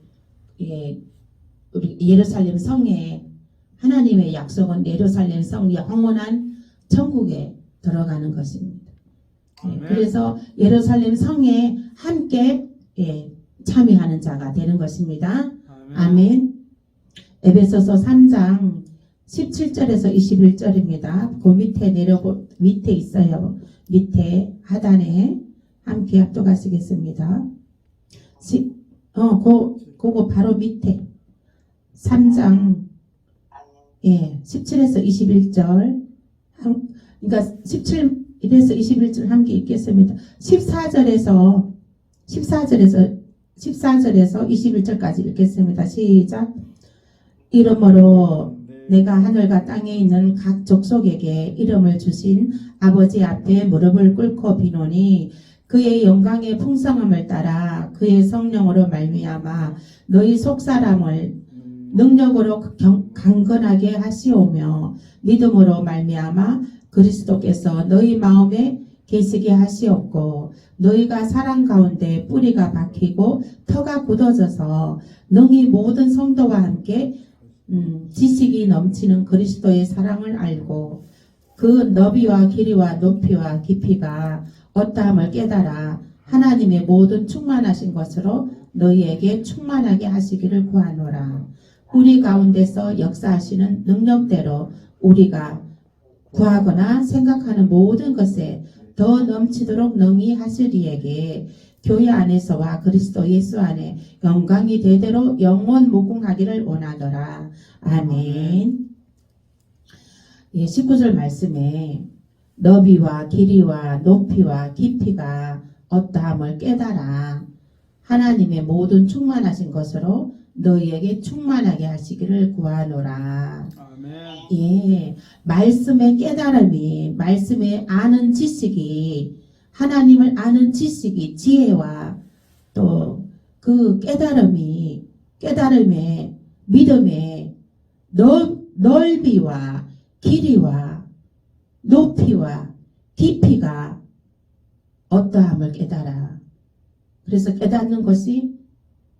우리 예루살렘 성에 하나님의 약속은 예루살렘 성 영원한 천국에 들어가는 것입니다. 예, 아멘. 그래서 예루살렘 성에 함께 참여하는 자가 되는 것입니다. 아멘. 에베소서 3장 17절에서 21절입니다. 그 밑에 있어요. 밑에 하단에 함께 합독하시겠습니다. 그거 바로 밑에 3장 17에서 21절 그러니까 17에서 21절 함께 읽겠습니다. 14절에서 21절까지 읽겠습니다. 시작. 이러므로 내가 하늘과 땅에 있는 각 족속에게 이름을 주신 아버지 앞에 무릎을 꿇고 비노니 그의 영광의 풍성함을 따라 그의 성령으로 말미암아 너희 속사람을 능력으로 강건하게 하시오며 믿음으로 말미암아 그리스도께서 너희 마음에 계시게 하시옵고 너희가 사랑 가운데 뿌리가 박히고 터가 굳어져서 능히 모든 성도와 함께 지식이 넘치는 그리스도의 사랑을 알고 그 너비와 길이와 높이와 깊이가 어떠함을 깨달아 하나님의 모든 충만하신 것으로 너희에게 충만하게 하시기를 구하노라. 우리 가운데서 역사하시는 능력대로 우리가 구하거나 생각하는 모든 것에 더 넘치도록 능히 하시리에게 교회 안에서와 그리스도 예수 안에 영광이 대대로 영원 무궁하기를 원하노라. 아멘. 19절 말씀에 너비와 길이와 높이와 깊이가 어떠함을 깨달아 하나님의 모든 충만하신 것으로 너희에게 충만하게 하시기를 구하노라. 아멘. 예, 말씀의 깨달음이, 말씀의 아는 지식이, 하나님을 아는 지식이, 지혜와 또 그 깨달음의 믿음의 넓이와 길이와 높이와 깊이가 어떠함을 깨달아. 그래서 깨닫는 것이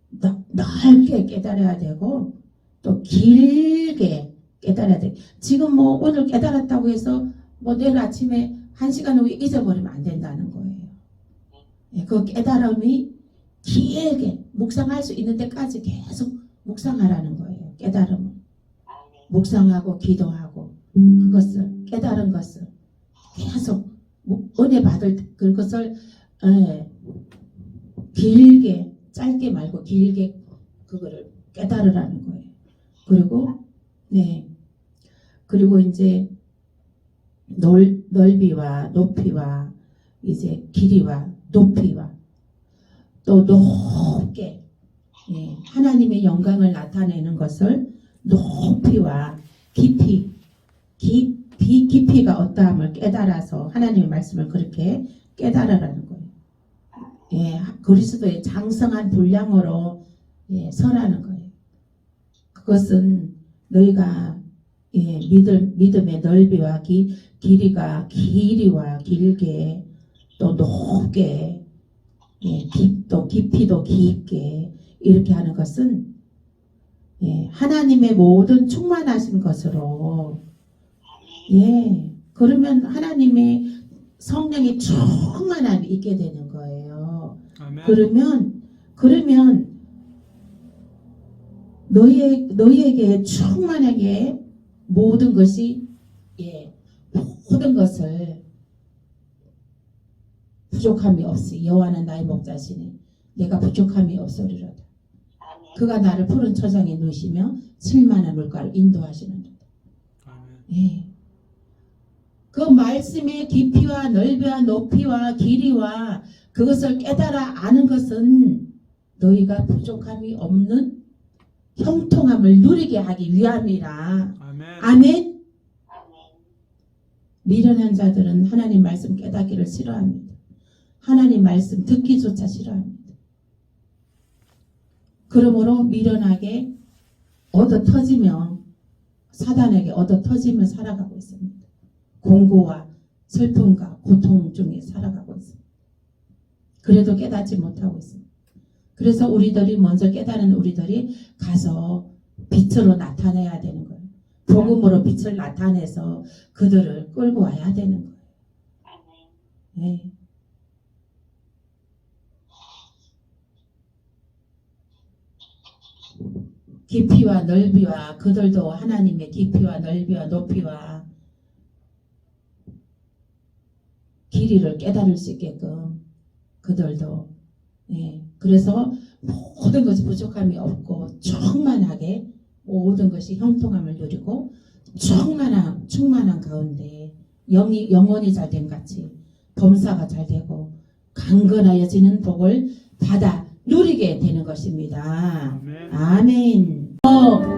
넓게 깨달아야 되고 또 길게 깨달아야 돼. 지금 뭐 오늘 깨달았다고 해서 뭐 내일 아침에 1시간 후에 잊어버리면 안 된다는 거예요. 예, 그 깨달음이 길게 묵상할 수 있는 데까지 계속 묵상하라는 거예요. 깨달음은. 묵상하고 기도하고 그것을 깨달은 것을 계속 은혜 받을 그것을 길게 짧게 말고 길게 그거를 깨달으라는 거예요. 그리고 이제 넓이와 높이와 이제 길이와 높이와 또 높게 하나님의 영광을 나타내는 것을 높이와 깊이가 어떠함을 깨달아서 하나님의 말씀을 그렇게 깨달으라는 거예요. 그리스도의 장성한 분량으로 서라는 거예요. 그것은 너희가 믿음의 넓이와 길이와 길게 또 높게 또 깊이도 깊게 이렇게 하는 것은 하나님의 모든 충만하신 것으로 그러면 하나님의 성령이 충만함이 있게 되는 거예요. 아멘. 그러면 너희에게 충만하게 모든 것이 모든 것을 부족함이 없으니 여호와는 나의 목자시니 내가 부족함이 없으리로다. 그가 나를 푸른 초장에 누시며 칠만한 물가를 인도하시는도다. 아멘. 그 말씀의 깊이와 넓이와 높이와 길이와 그것을 깨달아 아는 것은 너희가 부족함이 없는 형통함을 누리게 하기 위함이라. 아멘. 아멘. 미련한 자들은 하나님 말씀 깨닫기를 싫어합니다. 하나님 말씀 듣기조차 싫어합니다. 그러므로 미련하게 사단에게 얻어 터지며 살아가고 있습니다. 공고와 슬픔과 고통 중에 살아가고 있습니다. 그래도 깨닫지 못하고 있습니다. 그래서 우리들이 먼저 깨달은 우리들이 가서 빛으로 나타내야 되는 거예요. 복음으로 빛을 나타내서 그들을 끌고 와야 되는 거예요. 아멘. 네. 깊이와 넓이와 그들도 하나님의 깊이와 넓이와 높이와 길이를 깨달을 수 있게끔 그들도 그래서 모든 것이 부족함이 없고 충만하게 모든 것이 형통함을 누리고 충만한 가운데 영혼이 잘됨 같이 범사가 잘 되고 강건하여지는 복을 받아 누리게 되는 것입니다. 아멘. 아멘.